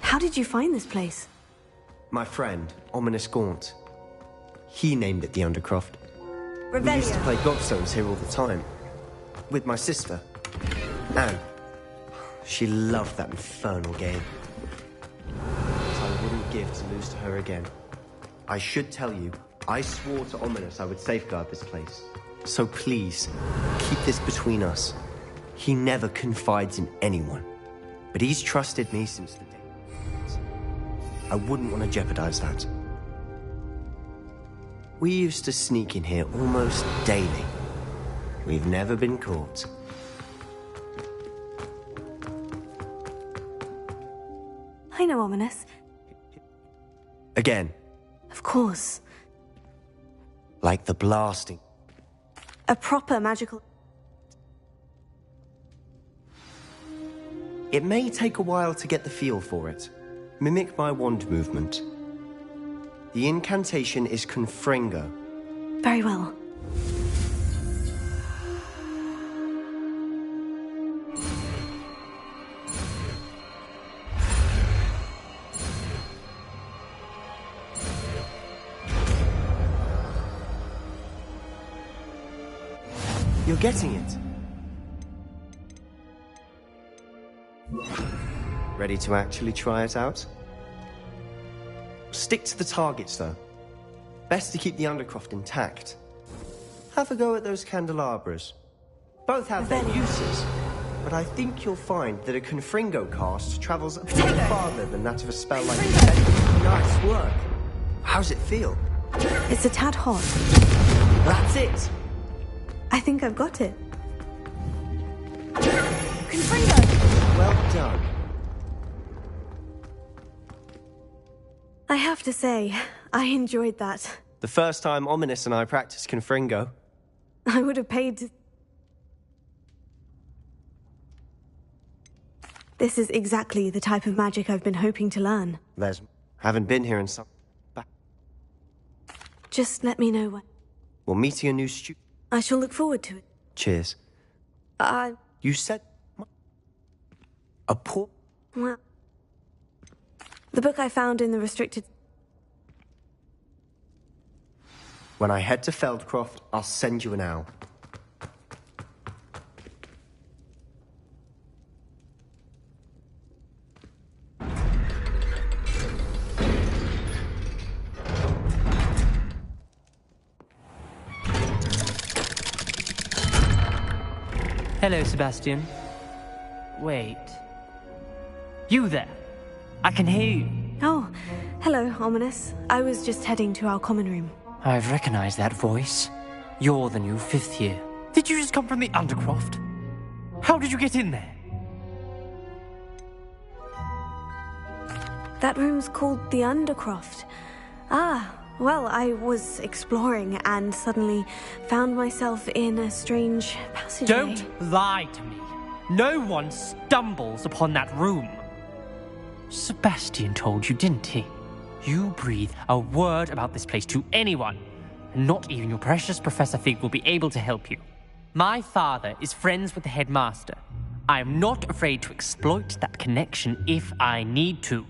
How did you find this place? My friend, Ominous Gaunt. He named it the Undercroft. We used to play gobstones here all the time. With my sister, Anne. She loved that infernal game. But I wouldn't give to lose to her again. I should tell you, I swore to Ominous I would safeguard this place. So please, keep this between us. He never confides in anyone. But he's trusted me since the day. I wouldn't want to jeopardize that. We used to sneak in here almost daily. We've never been caught. I know, Ominous. Again. Of course. Like the blasting. A proper magical... It may take a while to get the feel for it. Mimic my wand movement. The incantation is Confringo. Very well. You're getting it. Ready to actually try it out? Stick to the targets, though. Best to keep the Undercroft intact. Have a go at those candelabras. Both have their uses, but I think you'll find that a Confringo cast travels a bit farther than that of a spell like this. Nice work. How's it feel? It's a tad hot. That's it. I think I've got it. Confringo! Well done. I have to say, I enjoyed that. The first time Ominous and I practiced Confringo. I would have paid... This is exactly the type of magic I've been hoping to learn. Haven't been here in some... Just let me know when. We're meeting a new student. I shall look forward to it. Cheers. You said... A poor... Well... The book I found in the restricted... When I head to Feldcroft, I'll send you an owl. Hello, Sebastian. Wait. You there? I can hear you. Oh, hello, Ominous. I was just heading to our common room. I've recognized that voice. You're the new 5th year. Did you just come from the Undercroft? How did you get in there? That room's called the Undercroft. Well, I was exploring and suddenly found myself in a strange passageway. Don't lie to me. No one stumbles upon that room. Sebastian told you, didn't he? You breathe a word about this place to anyone, and not even your precious Professor Fig will be able to help you. My father is friends with the headmaster. I am not afraid to exploit that connection if I need to.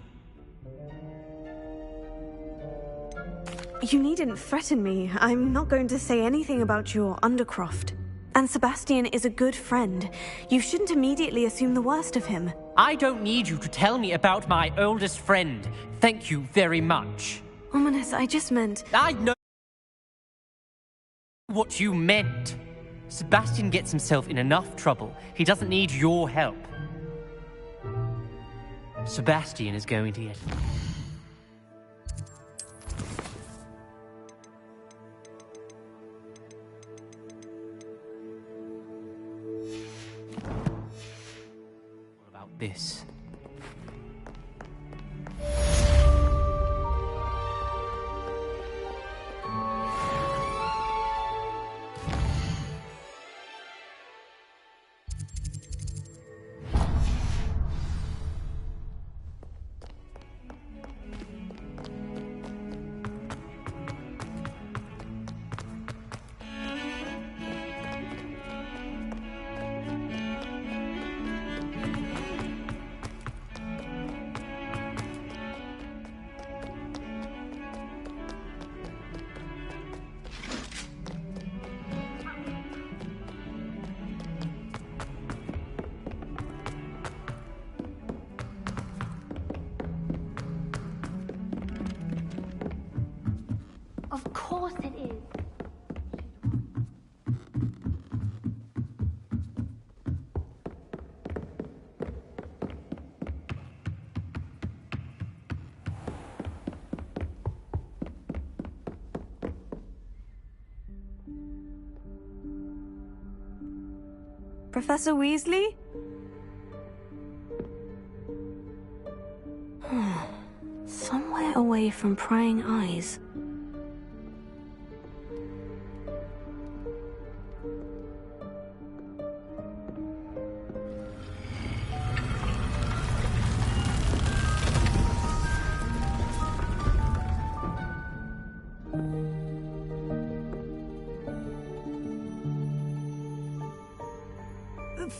You needn't threaten me. I'm not going to say anything about your Undercroft. And Sebastian is a good friend. You shouldn't immediately assume the worst of him. I don't need you to tell me about my oldest friend. Thank you very much. Ominous, I just meant... I know what you meant. Sebastian gets himself in enough trouble. He doesn't need your help. Sebastian is going to get... this. Of course it is. Professor Weasley? Somewhere away from prying eyes.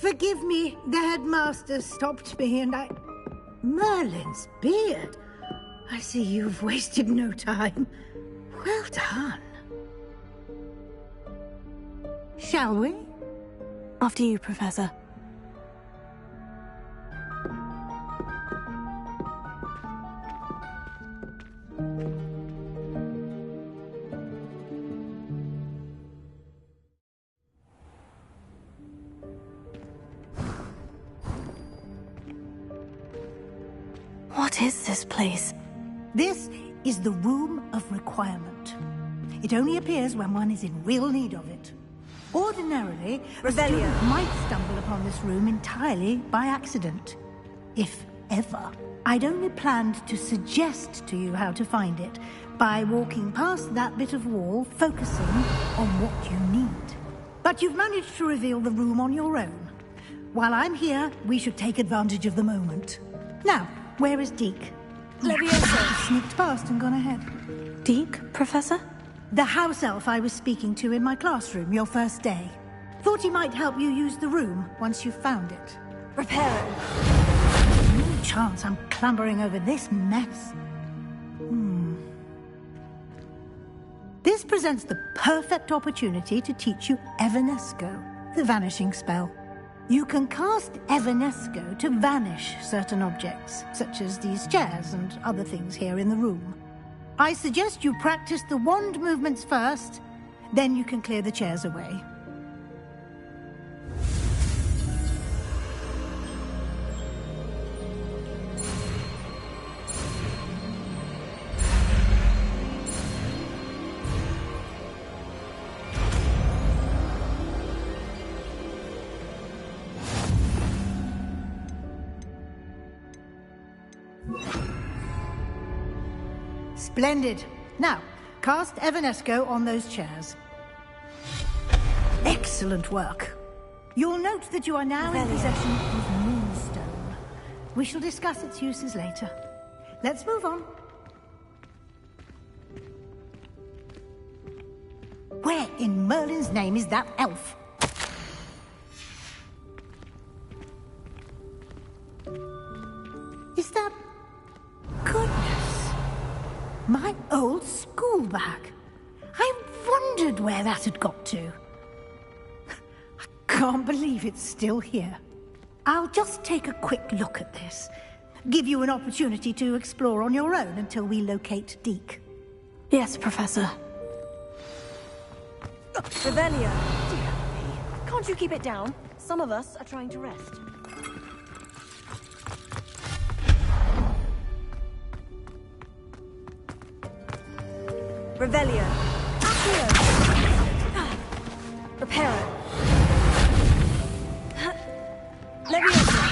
Forgive me, the headmaster stopped me and I... Merlin's beard. I see you've wasted no time. Well done. Shall we? After you, Professor. What is this place? This is the Room of Requirement. It only appears when one is in real need of it. Ordinarily, a student might stumble upon this room entirely by accident. If ever. I'd only planned to suggest to you how to find it by walking past that bit of wall, focusing on what you need. But you've managed to reveal the room on your own. While I'm here, we should take advantage of the moment. Now, where is Deke? Leviosa sneaked past and gone ahead. Deke, Professor? The house elf I was speaking to in my classroom your first day. Thought he might help you use the room once you found it. Repair it. No chance I'm clambering over this mess. This presents the perfect opportunity to teach you Evanesco, the vanishing spell. You can cast Evanesco to vanish certain objects, such as these chairs and other things here in the room. I suggest you practice the wand movements first, then you can clear the chairs away. Splendid. Now, cast Evanesco on those chairs. Excellent work. You'll note that you are now in possession of Moonstone. We shall discuss its uses later. Let's move on. Where in Merlin's name is that elf? Is that... Goodness. My old school bag. I wondered where that had got to. I can't believe it's still here. I'll just take a quick look at this. Give you an opportunity to explore on your own until we locate Deke. Yes, Professor. Revelia! Dear me. Can't you keep it down? Some of us are trying to rest. Revelia! Accio! Reparo! Leviosa!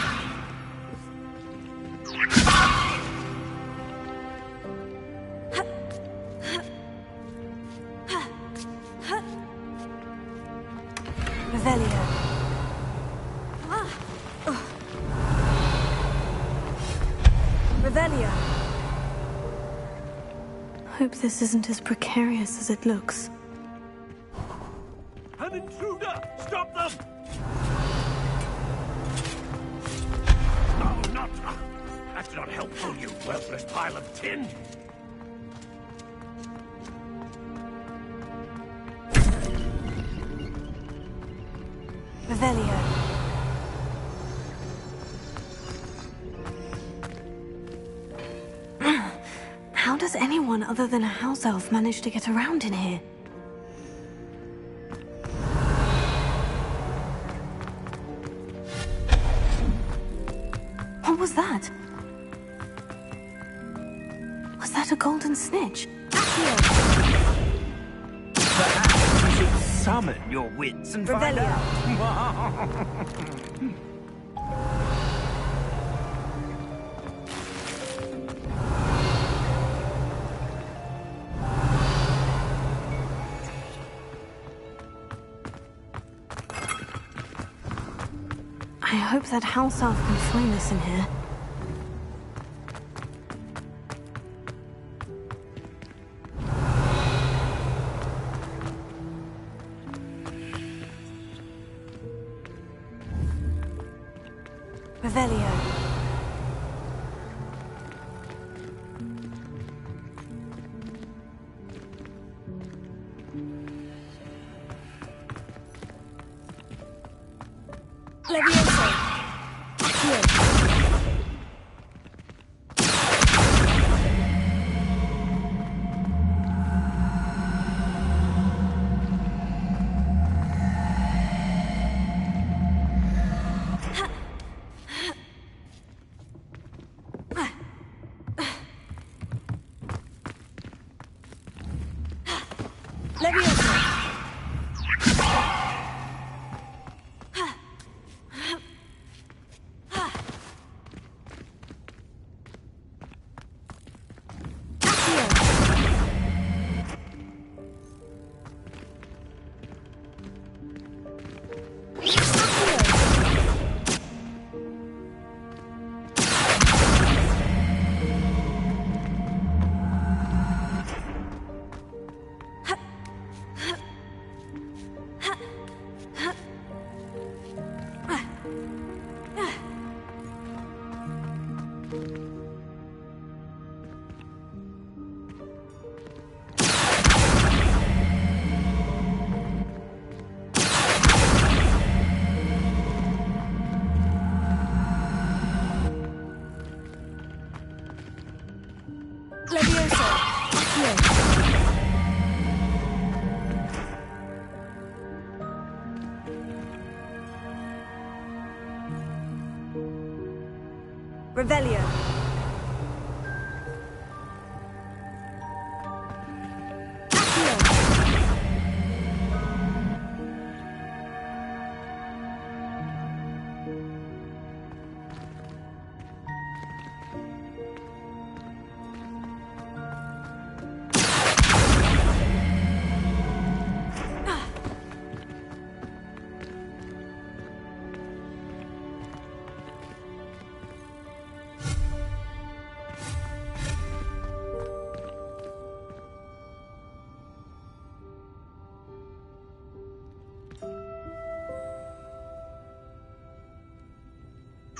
Revelia! Revelia! Hope this isn't as precarious as it looks. An intruder! Stop them! No, not... That's not helpful, you worthless pile of tin! Revelia. How does anyone other than a house elf manage to get around in here? What was that? Was that a golden snitch? Perhaps you should summon your wits and find Revelia. out. I hope that house elf can find us in here. Revelio. Leviosa! Accio! Leviosa! Leviosa! Accio! Revelio.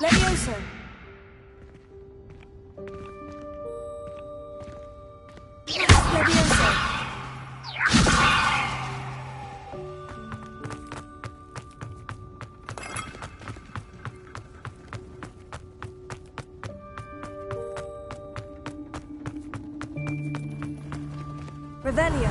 Levioso! Levioso! Revelio!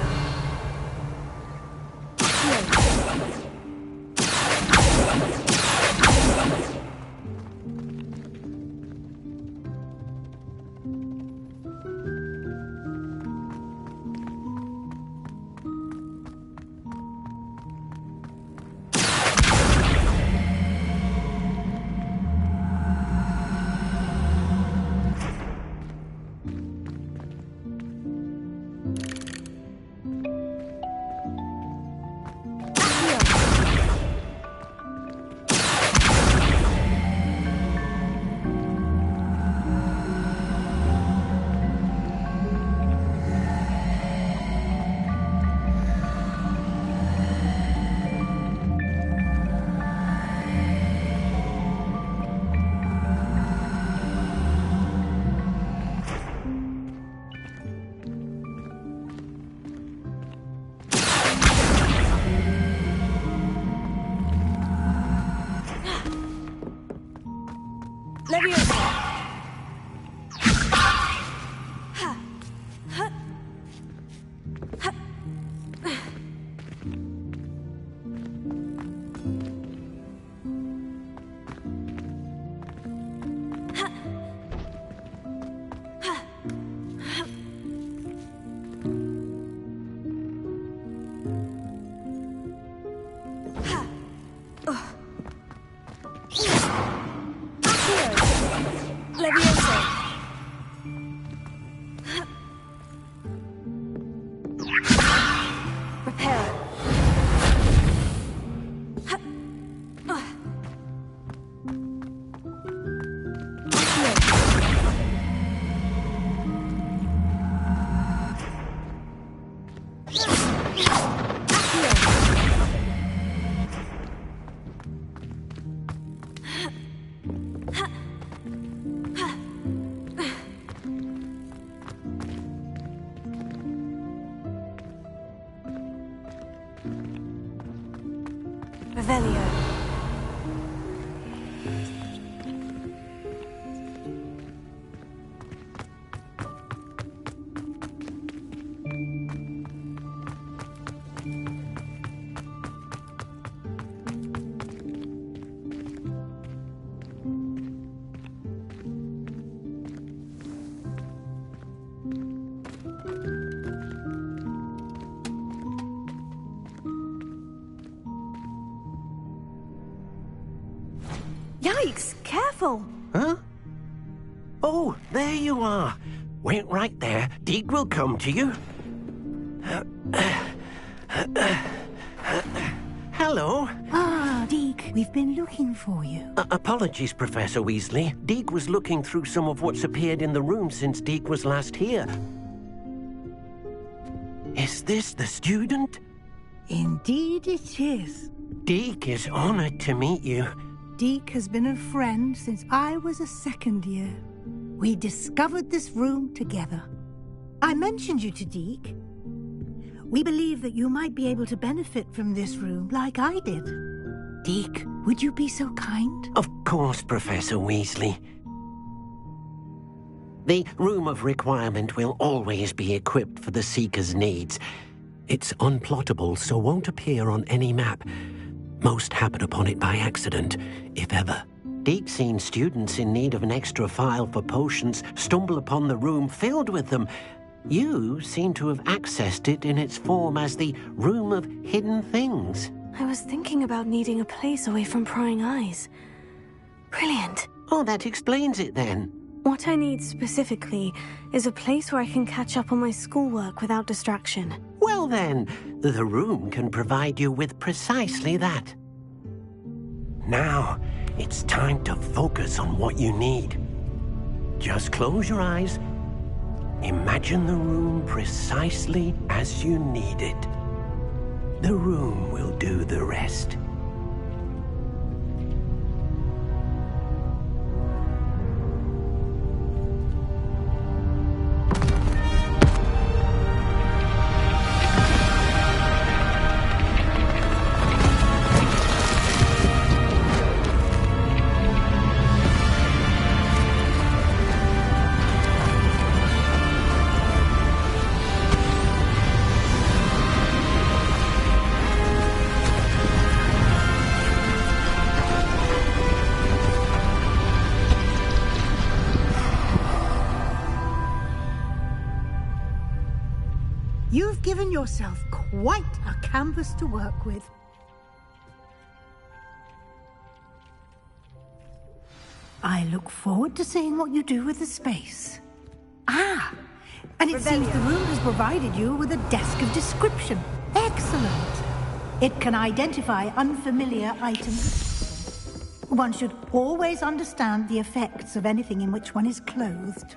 Revelio. Yikes! Careful! Huh? Oh, there you are. Wait right there. Deek will come to you. Hello. Ah, Deek, we've been looking for you. Apologies, Professor Weasley. Deek was looking through some of what's appeared in the room since Deek was last here. Is this the student? Indeed it is. Deek is honored to meet you. Deek has been a friend since I was a second year. We discovered this room together. I mentioned you to Deek. We believe that you might be able to benefit from this room like I did. Deek, would you be so kind? Of course, Professor Weasley. The Room of Requirement will always be equipped for the Seeker's needs. It's unplottable, so won't appear on any map. Most happen upon it by accident, if ever. Deek's seen students in need of an extra file for potions stumble upon the room filled with them. You seem to have accessed it in its form as the Room of Hidden Things. I was thinking about needing a place away from prying eyes. Brilliant. Oh, that explains it then. What I need specifically is a place where I can catch up on my schoolwork without distraction. Well then, the room can provide you with precisely that. Now, it's time to focus on what you need. Just close your eyes. Imagine the room precisely as you need it. The room will do the rest. You've given yourself quite a canvas to work with. I look forward to seeing what you do with the space. Ah! And it seems the room has provided you with a desk of description. Excellent! It can identify unfamiliar items. One should always understand the effects of anything in which one is clothed.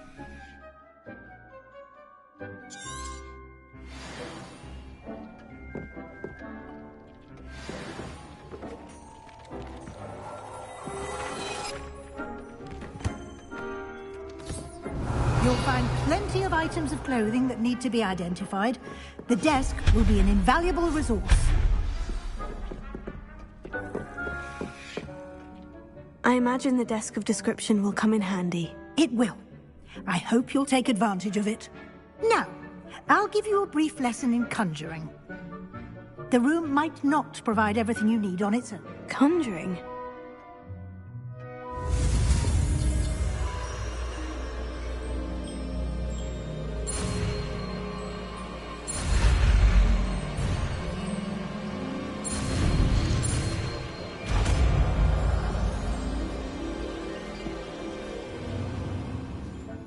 You'll find plenty of items of clothing that need to be identified. The desk will be an invaluable resource. I imagine the desk of description will come in handy. It will. I hope you'll take advantage of it. Now, I'll give you a brief lesson in conjuring. The room might not provide everything you need on its own. Conjuring?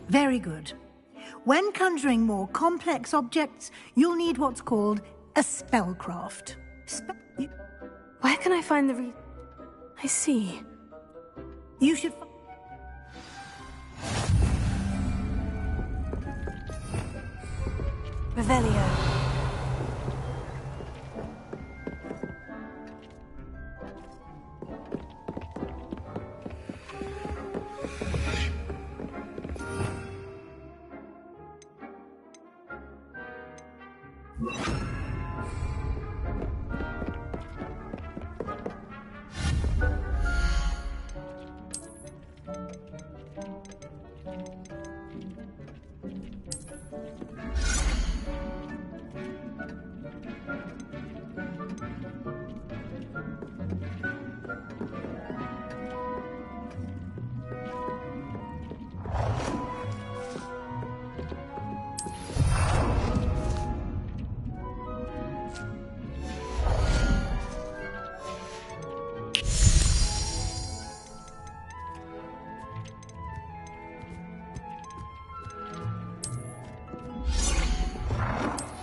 Very good. When conjuring more complex objects, you'll need what's called a spellcraft. Where can I find the I see. You should... Revelio.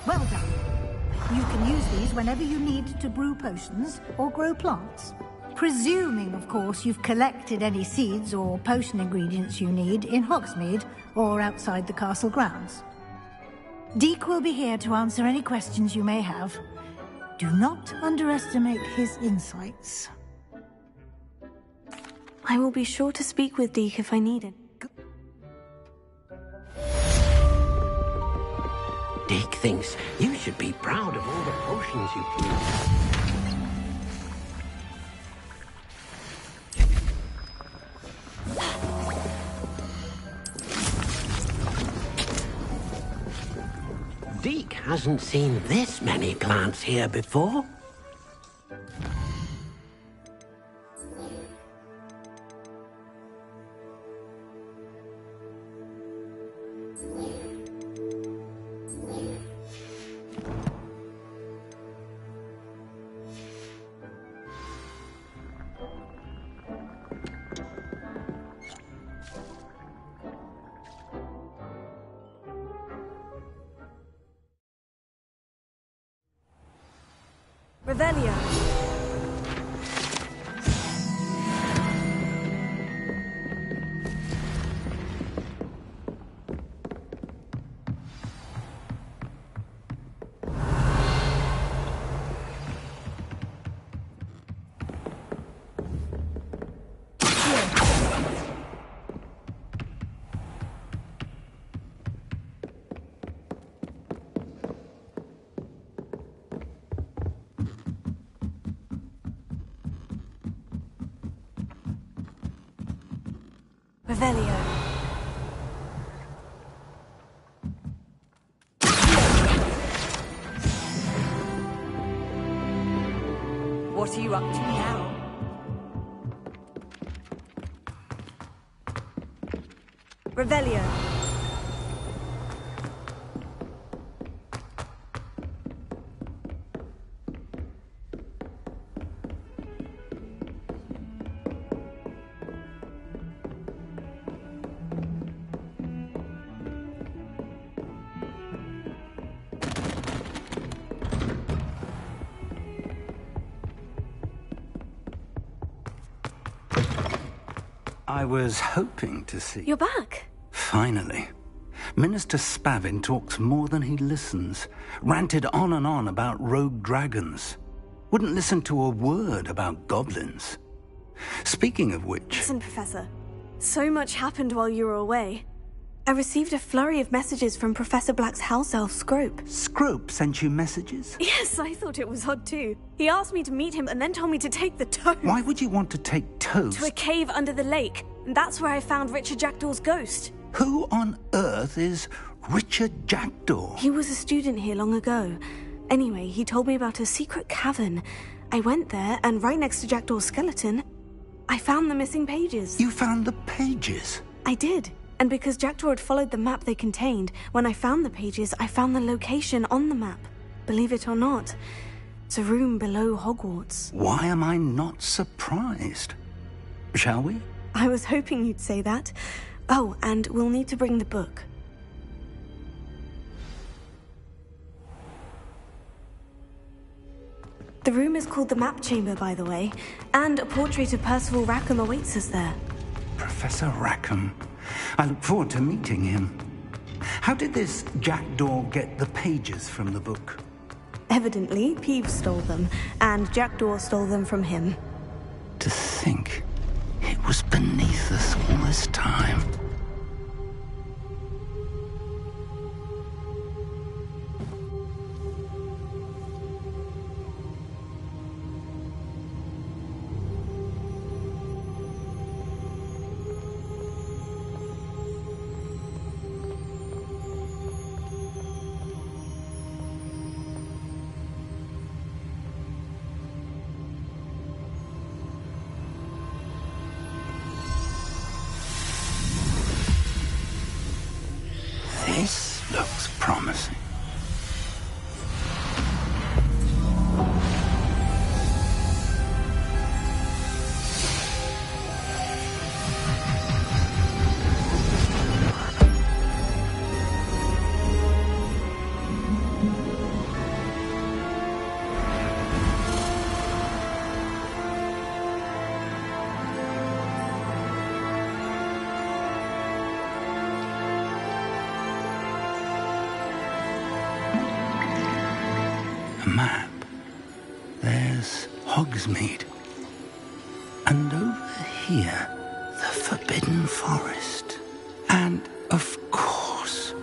Well done. You can use these whenever you need to brew potions or grow plants. Presuming, of course, you've collected any seeds or potion ingredients you need in Hogsmeade or outside the castle grounds. Deek will be here to answer any questions you may have. Do not underestimate his insights. I will be sure to speak with Deek if I need it. Deek thinks you should be proud of all the potions you produce. Deek hasn't seen this many plants here before. Revelio. Revelio. What are you up to now? Revelio. I was hoping to see... You're back. Finally. Minister Spavin talks more than he listens. Ranted on and on about rogue dragons. Wouldn't listen to a word about goblins. Speaking of which... Listen, Professor. So much happened while you were away. I received a flurry of messages from Professor Black's house elf, Scrope. Scrope sent you messages? Yes, I thought it was odd too. He asked me to meet him and then told me to take the Toast. Why would you want to take Toast? To a cave under the lake. And that's where I found Richard Jackdaw's ghost. Who on earth is Richard Jackdaw? He was a student here long ago. Anyway, he told me about a secret cavern. I went there, and right next to Jackdaw's skeleton, I found the missing pages. You found the pages? I did. And because Jackdaw had followed the map they contained, when I found the pages, I found the location on the map. Believe it or not, it's a room below Hogwarts. Why am I not surprised? Shall we? I was hoping you'd say that. Oh, and we'll need to bring the book. The room is called the Map Chamber, by the way, and a portrait of Percival Rackham awaits us there. Professor Rackham. I look forward to meeting him. How did this Jackdaw get the pages from the book? Evidently, Peeves stole them, and Jackdaw stole them from him. To think it was beneath us all this time. This looks promising. A map. There's Hogsmeade. And over here, the Forbidden Forest. And, of course,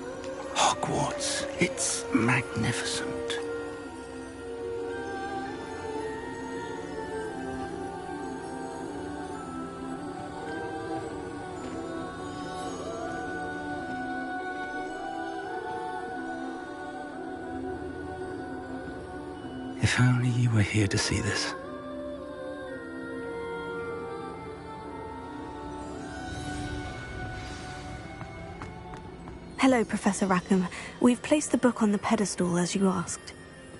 Hogwarts. It's magnificent. If only you were here to see this. Hello, Professor Rackham. We've placed the book on the pedestal, as you asked.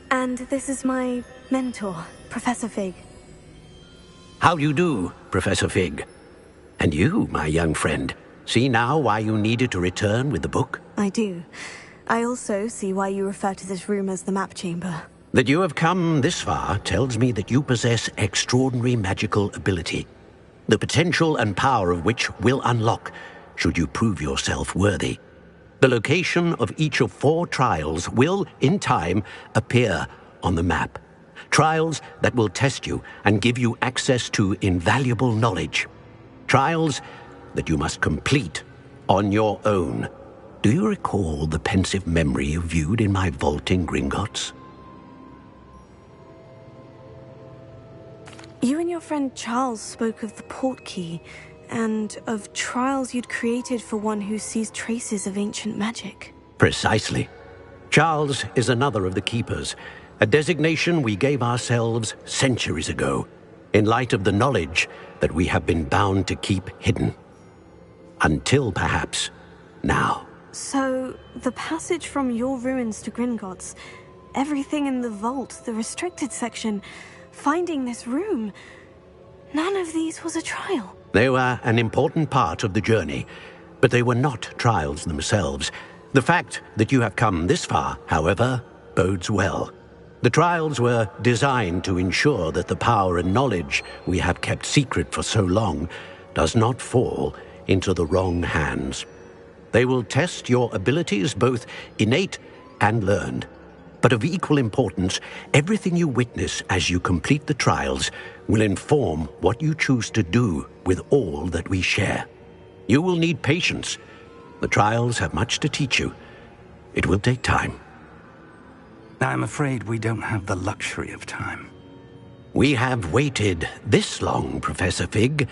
And this is my mentor, Professor Fig. How do you do, Professor Fig? And you, my young friend, see now why you needed to return with the book? I do. I also see why you refer to this room as the Map Chamber. That you have come this far tells me that you possess extraordinary magical ability, the potential and power of which will unlock should you prove yourself worthy. The location of each of 4 trials will, in time, appear on the map. Trials that will test you and give you access to invaluable knowledge. Trials that you must complete on your own. Do you recall the pensive memory you viewed in my vault in Gringotts? You and your friend Charles spoke of the portkey, and of trials you'd created for one who sees traces of ancient magic. Precisely. Charles is another of the Keepers, a designation we gave ourselves centuries ago, in light of the knowledge that we have been bound to keep hidden. Until, perhaps, now. So, the passage from your ruins to Gringotts, everything in the vault, the restricted section, finding this room, none of these was a trial. They were an important part of the journey, but they were not trials themselves. The fact that you have come this far, however, bodes well. The trials were designed to ensure that the power and knowledge we have kept secret for so long does not fall into the wrong hands. They will test your abilities, both innate and learned. But of equal importance, everything you witness as you complete the trials will inform what you choose to do with all that we share. You will need patience. The trials have much to teach you. It will take time. I'm afraid we don't have the luxury of time. We have waited this long, Professor Fig.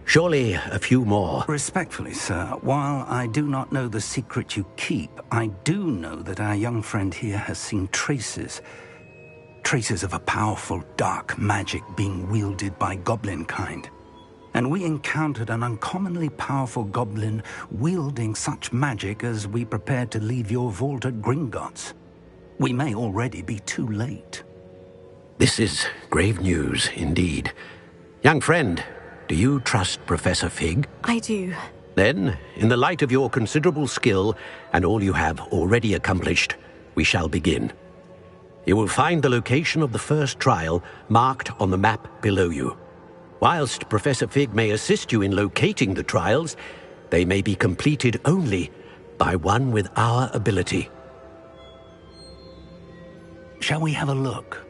Surely a few more. Respectfully, sir, while I do not know the secret you keep, I do know that our young friend here has seen traces of a powerful dark magic being wielded by goblin kind. And we encountered an uncommonly powerful goblin wielding such magic as we prepared to leave your vault at Gringotts. We may already be too late. This is grave news indeed. Young friend, do you trust Professor Fig? I do. Then, in the light of your considerable skill and all you have already accomplished, we shall begin. You will find the location of the first trial marked on the map below you. Whilst Professor Fig may assist you in locating the trials, they may be completed only by one with our ability. Shall we have a look?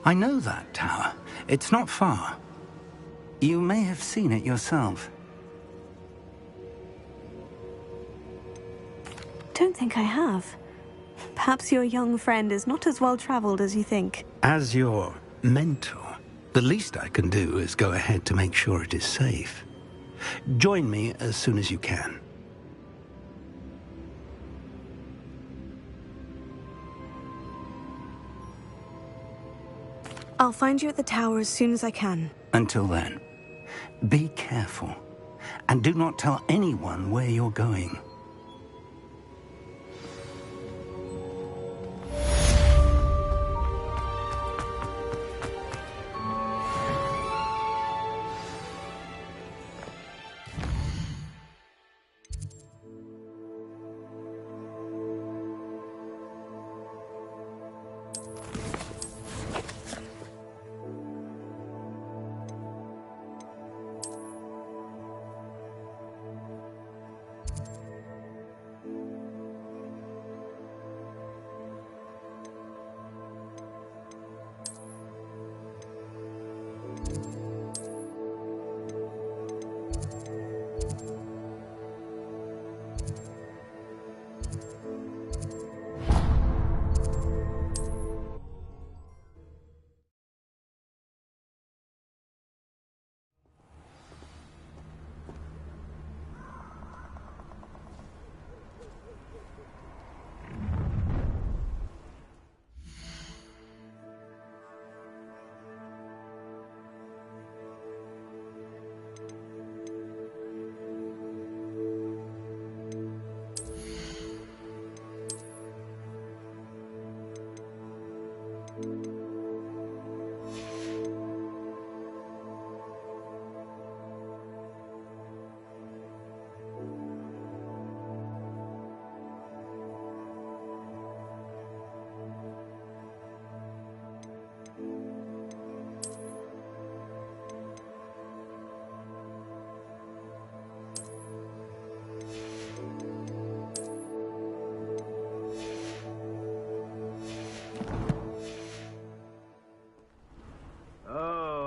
I know that tower. It's not far. You may have seen it yourself. Don't think I have. Perhaps your young friend is not as well-traveled as you think. As your mentor, the least I can do is go ahead to make sure it is safe. Join me as soon as you can. I'll find you at the tower as soon as I can. Until then, be careful, and do not tell anyone where you're going.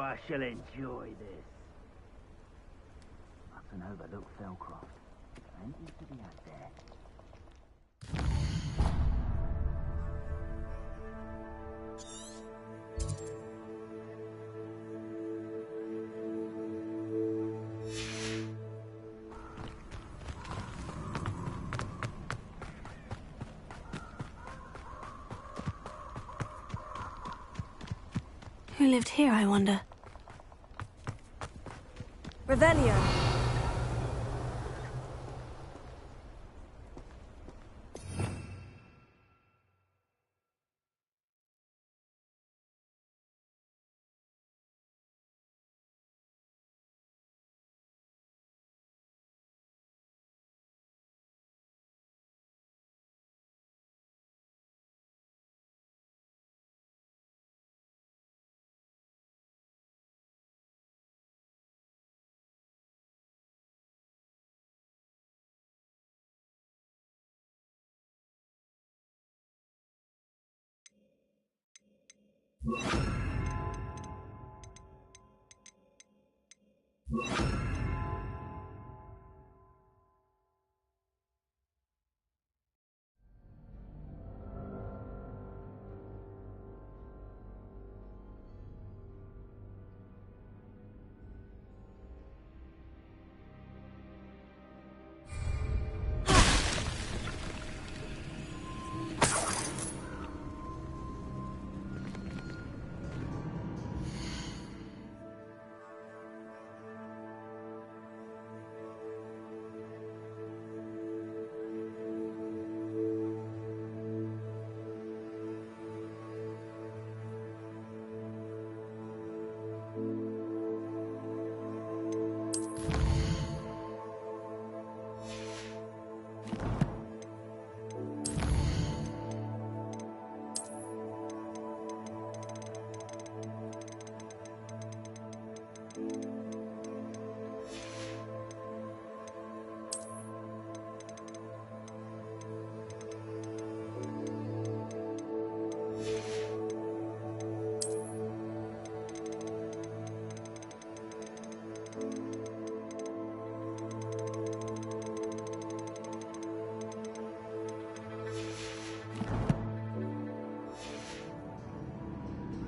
I shall enjoy this. That's an overlooked Felcroft. Plenty to be had there. Who lived here, I wonder? Revelio.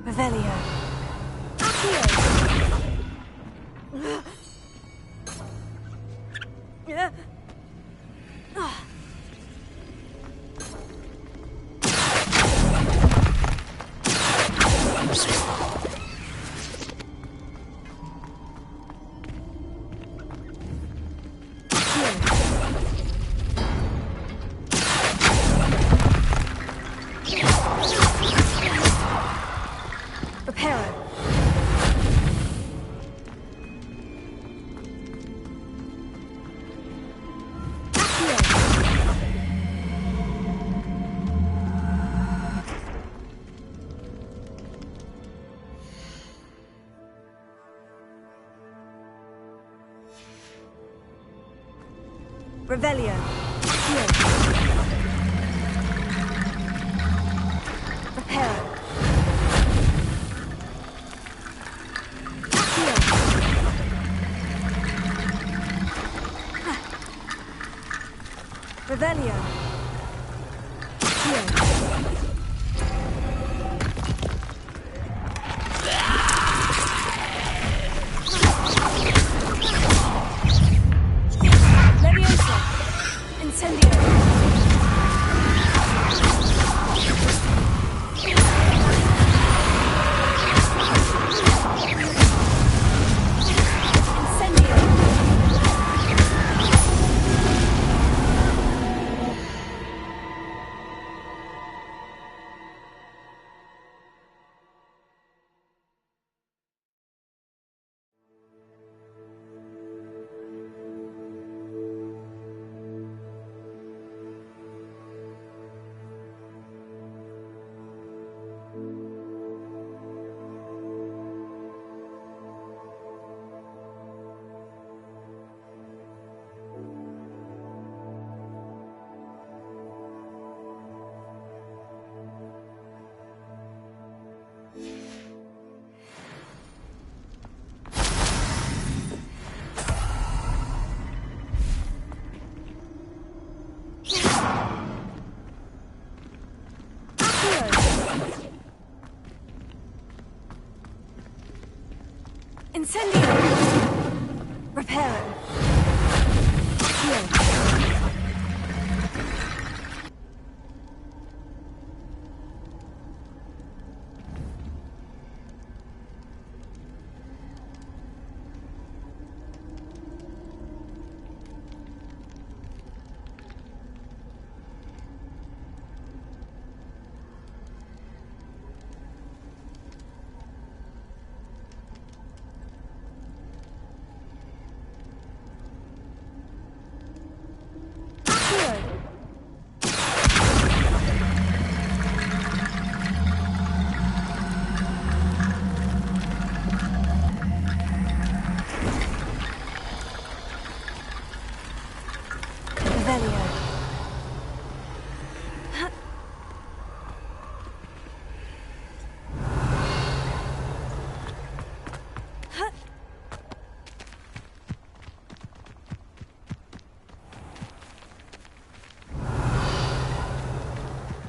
Revelio. Yeah. Revelio. Reparo. Revelio. Leviosa. Incendio.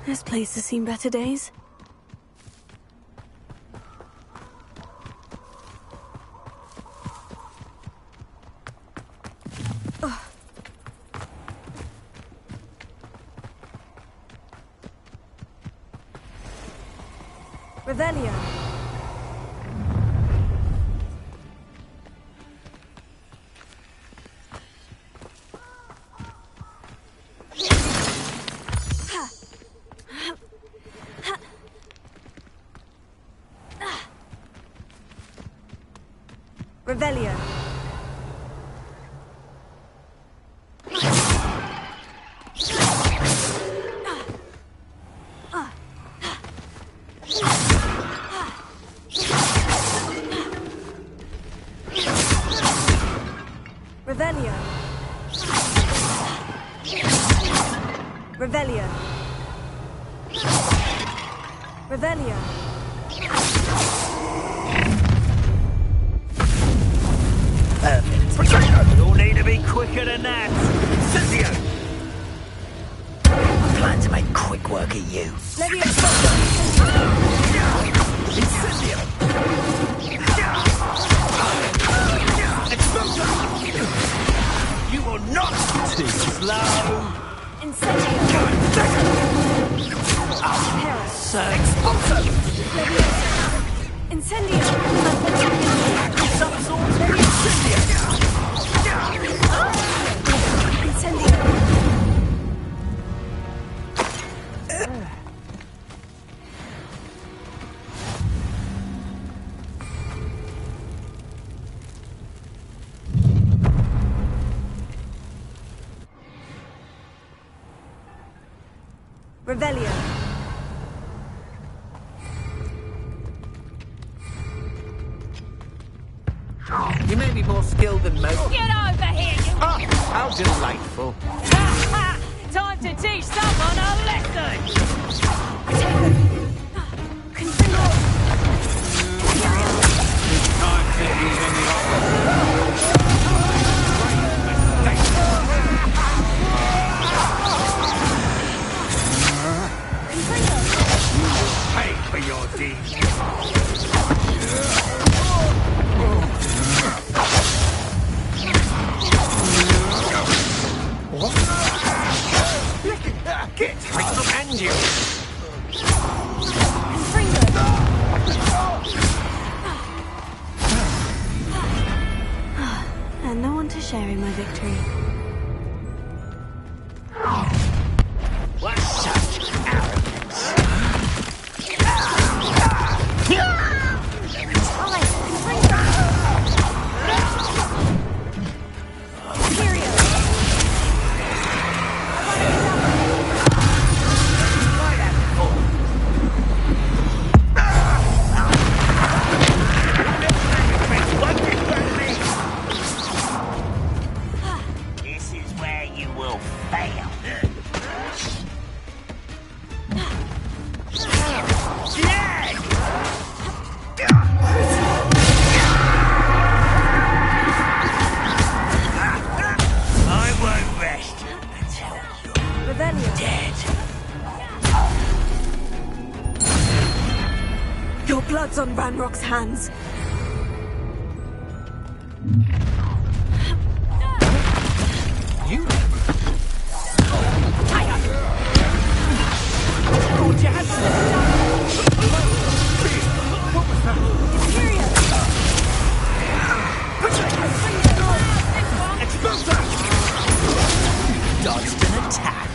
This place has seen better days. Revelio. Revelio. Revelio. Revelio. Revelio. Perfect. You'll need to be quicker than that. Incendio! I plan to make quick work of you. Incendio! You will not too slow. Incendio. Expulso! Incendio. Some swords for Incendio! Incendio. Revelio. You may be more skilled than most. Get over here, you... Oh, how delightful. Time to teach someone a lesson! Pay for your deeds. Get and you. And no one to share in my victory. What such arrogance? This is where you will fail. I won't rest until Revelio. dead. Your blood's on Ranrock's hands. You? Hold your hands up. What was that? Explosion! Dodged an attack.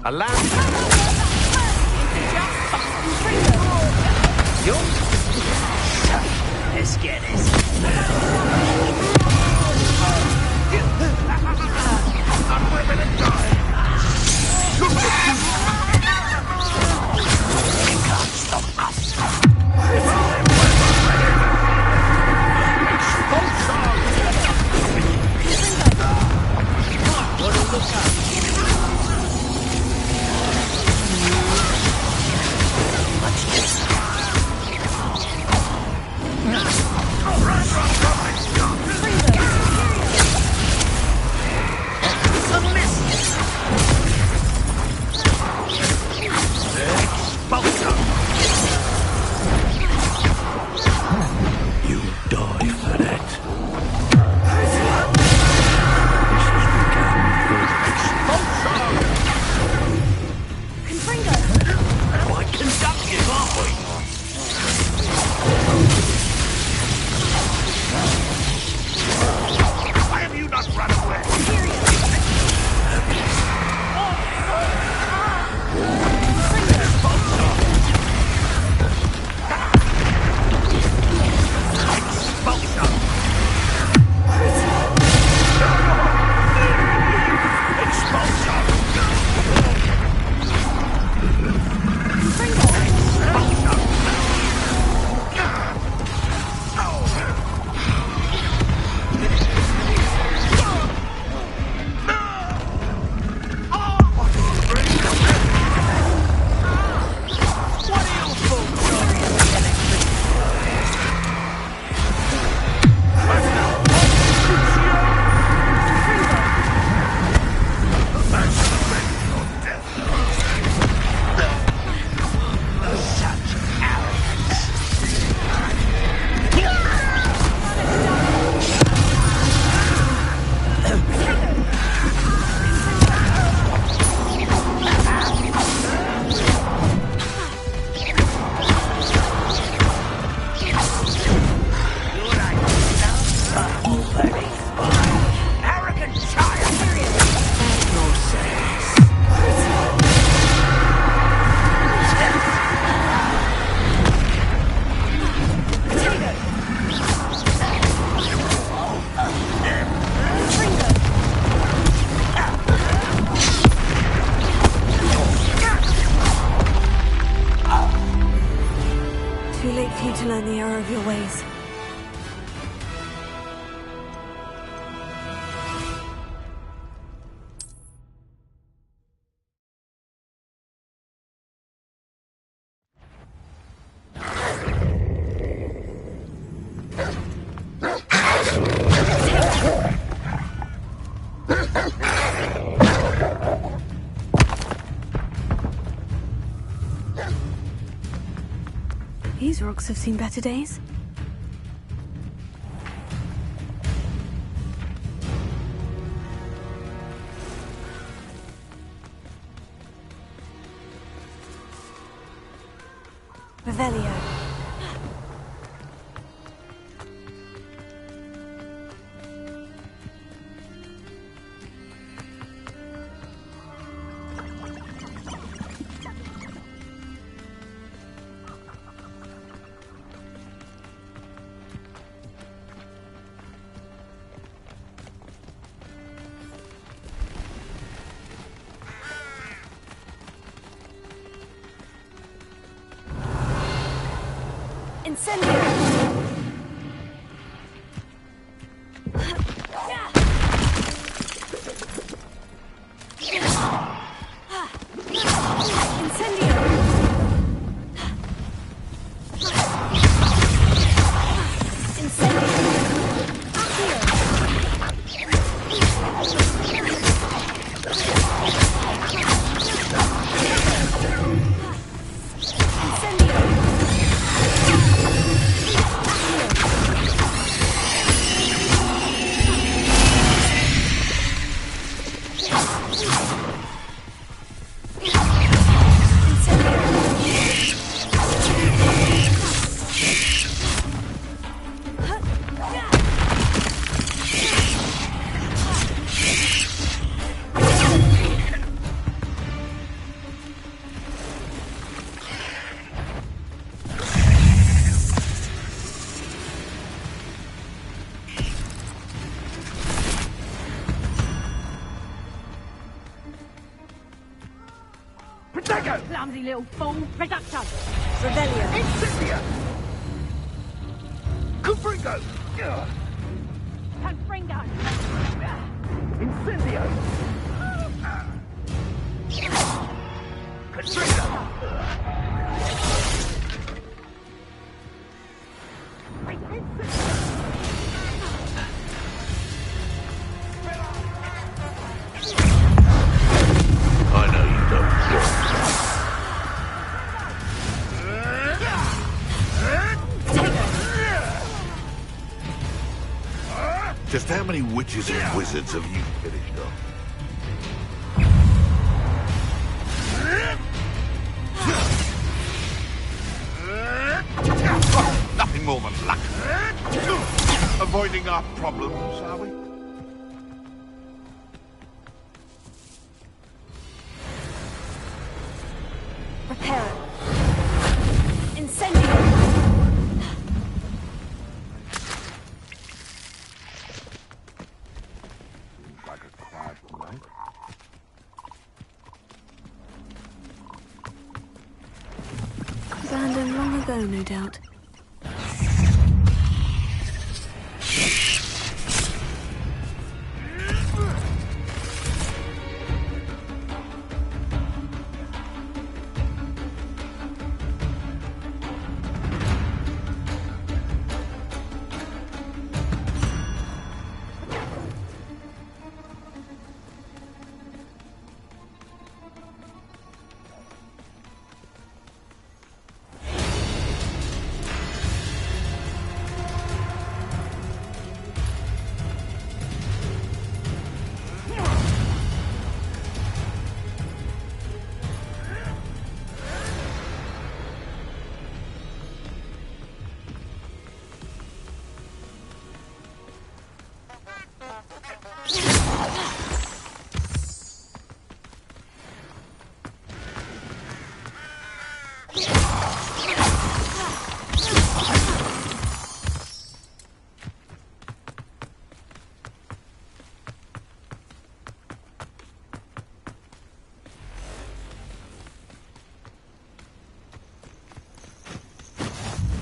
Allow me. Let's get this. I'm ripping and dying. Look at you. You can't stop us. What a look out. You die for that. Quite conductive, aren't we? Why have you not run away? Too late for you to learn the error of your ways. These rocks have seen better days. Revelio. Protego! Clumsy little fool. Reduction. Revelio. Incendia! Confringo! Confringo. Incendio! Confringo! I know you don't want. Just how many witches and wizards have you finished off? Nothing more than luck. Avoiding our problems, are we? Repair it. Incendio. Like a quiet night. Abandoned long ago, no doubt.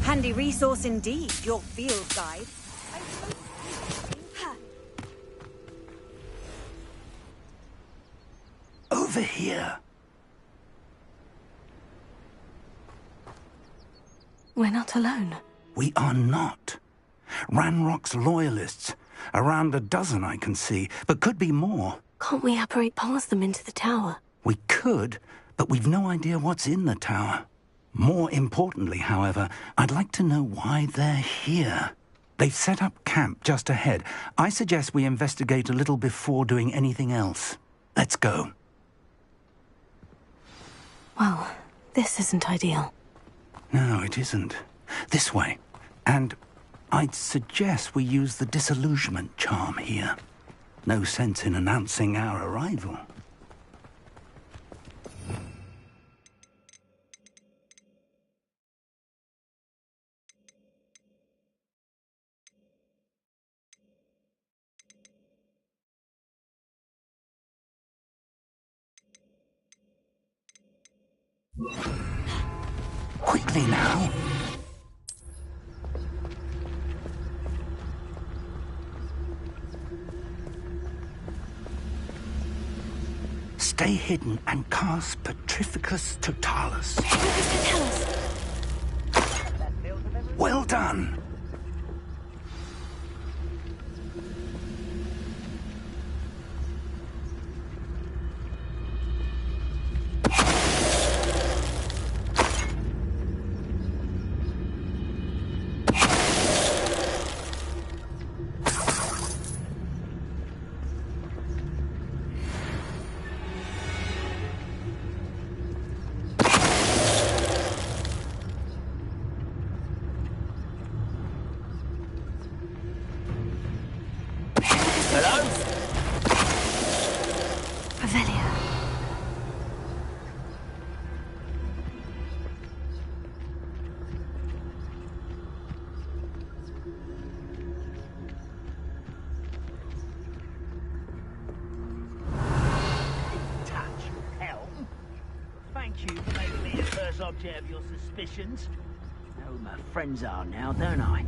Handy resource indeed, your field guide. Over here. We're not alone. We are not. Ranrock's loyalists. Around a dozen I can see, but could be more. Can't we apparate past them into the tower? We could, but we've no idea what's in the tower. More importantly, however, I'd like to know why they're here. They've set up camp just ahead. I suggest we investigate a little before doing anything else. Let's go. Well, this isn't ideal. No, it isn't. This way. And I'd suggest we use the disillusionment charm here. No sense in announcing our arrival. Quickly now. Stay hidden and cast Petrificus Totalis. Well done. you make me the first object of your suspicions. You know who my friends are now, don't I?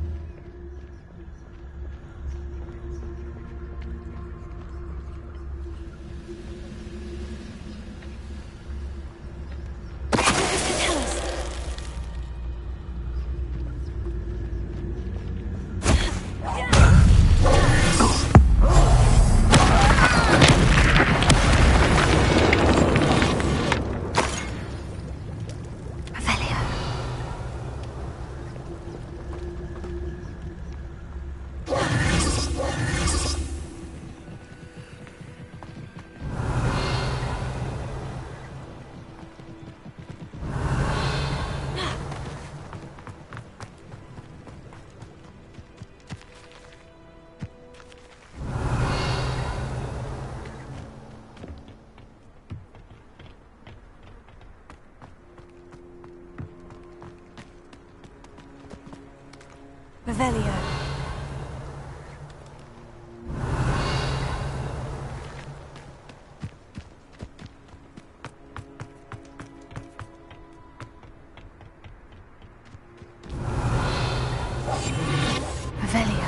Revelio. Revelio.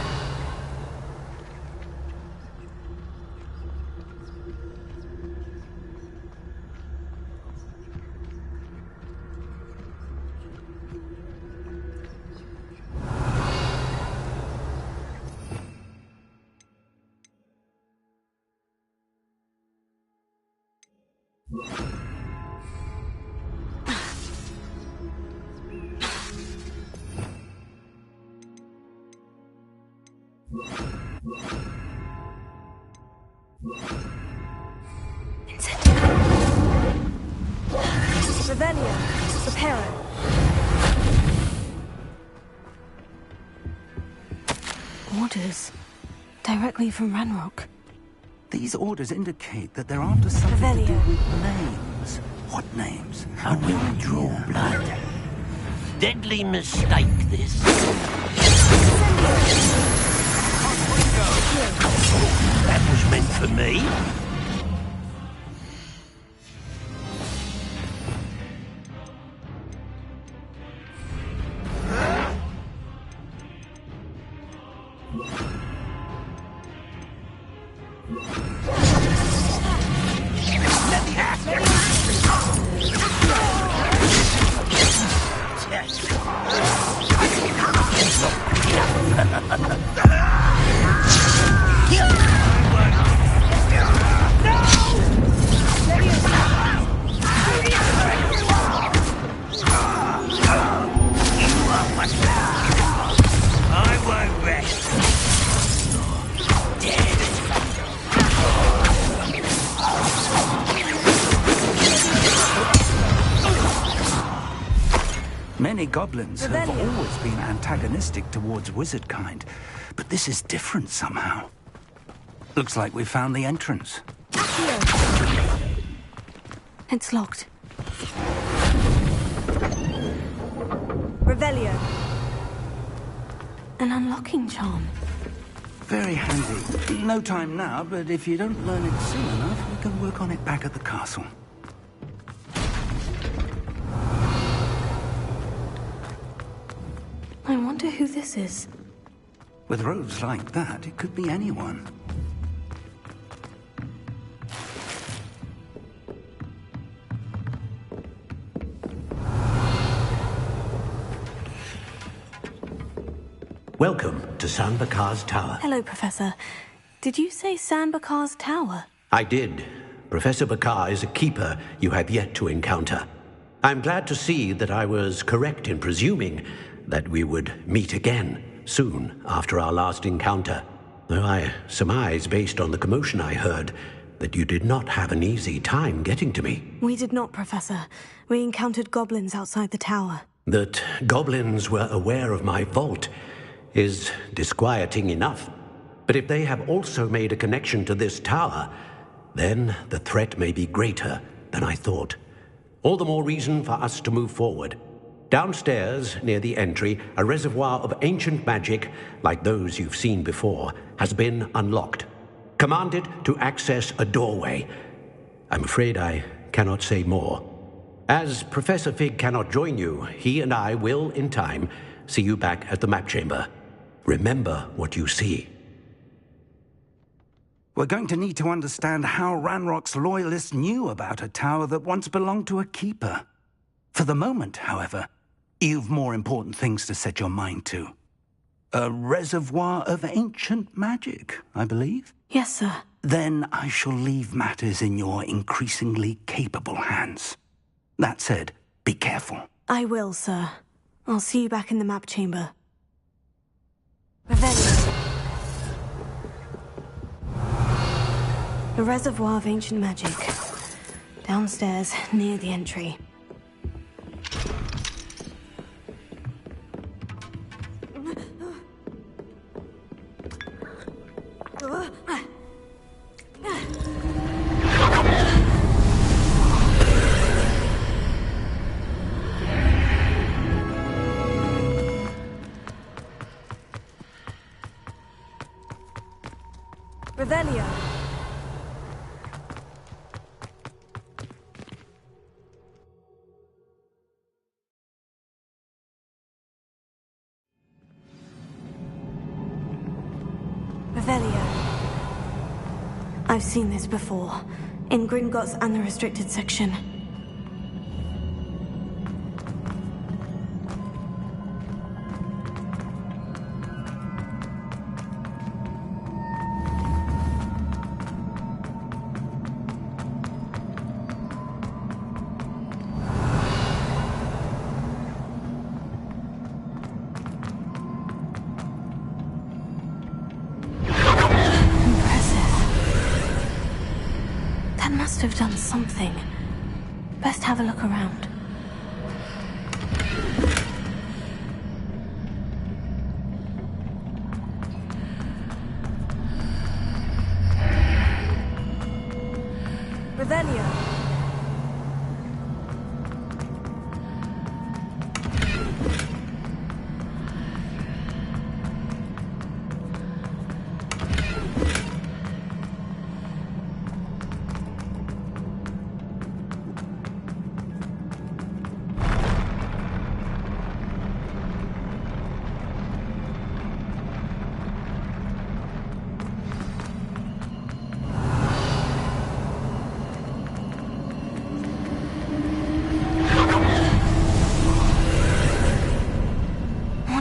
Revelio. Reparo. Orders. Directly from Ranrock. These orders indicate that they're after something to do with names. What names? I will draw blood. Deadly mistake, this. That was meant for me. Many goblins have always been antagonistic towards wizard kind, but this is different somehow. Looks like we found the entrance. It's locked. Revelio. An unlocking charm. Very handy. No time now, but if you don't learn it soon enough, we can work on it back at the castle. I wonder who this is. With robes like that, it could be anyone. Welcome to San Bakar's Tower. Hello, Professor. Did you say San Bakar's Tower? I did. Professor Bakar is a keeper you have yet to encounter. I'm glad to see that I was correct in presuming that we would meet again soon after our last encounter. Though I surmise, based on the commotion I heard, that you did not have an easy time getting to me. We did not, Professor. We encountered goblins outside the tower. That goblins were aware of my vault is disquieting enough. But if they have also made a connection to this tower, then the threat may be greater than I thought. All the more reason for us to move forward. Downstairs, near the entry, a reservoir of ancient magic, like those you've seen before, has been unlocked. Commanded to access a doorway. I'm afraid I cannot say more. As Professor Fig cannot join you, he and I will, in time, see you back at the map chamber. Remember what you see. We're going to need to understand how Ranrock's loyalists knew about a tower that once belonged to a keeper. For the moment, however, you've more important things to set your mind to. A reservoir of ancient magic, I believe? Yes, sir. Then I shall leave matters in your increasingly capable hands. That said, be careful. I will, sir. I'll see you back in the map chamber. Revelio. The reservoir of ancient magic. Downstairs, near the entry. Revelio. Revelio. I've seen this before, in Gringotts and the restricted section. Must have done something. Best have a look around. Revelio.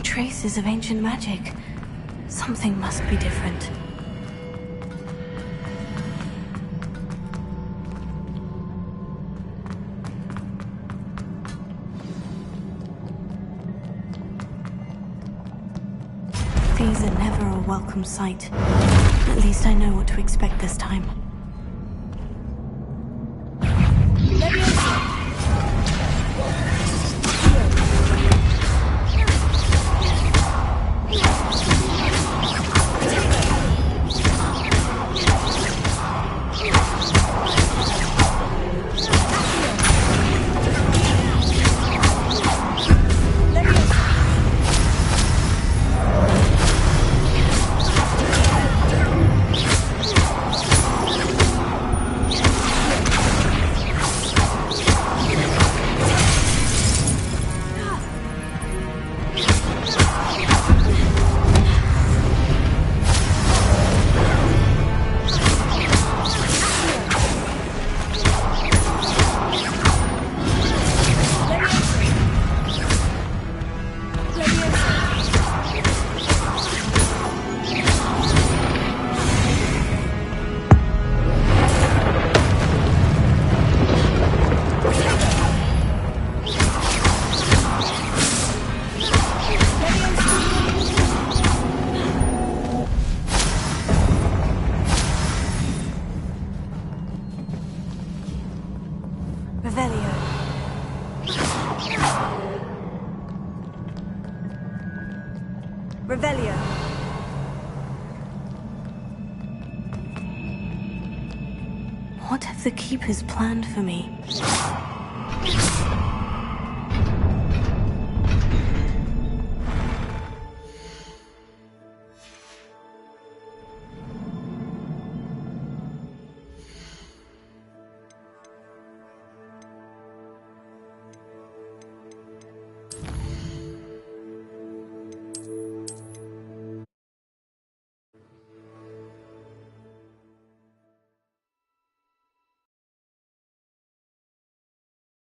Traces of ancient magic. Something must be different. These are never a welcome sight. At least I know what to expect this time. Revelio. What have the Keepers planned for me?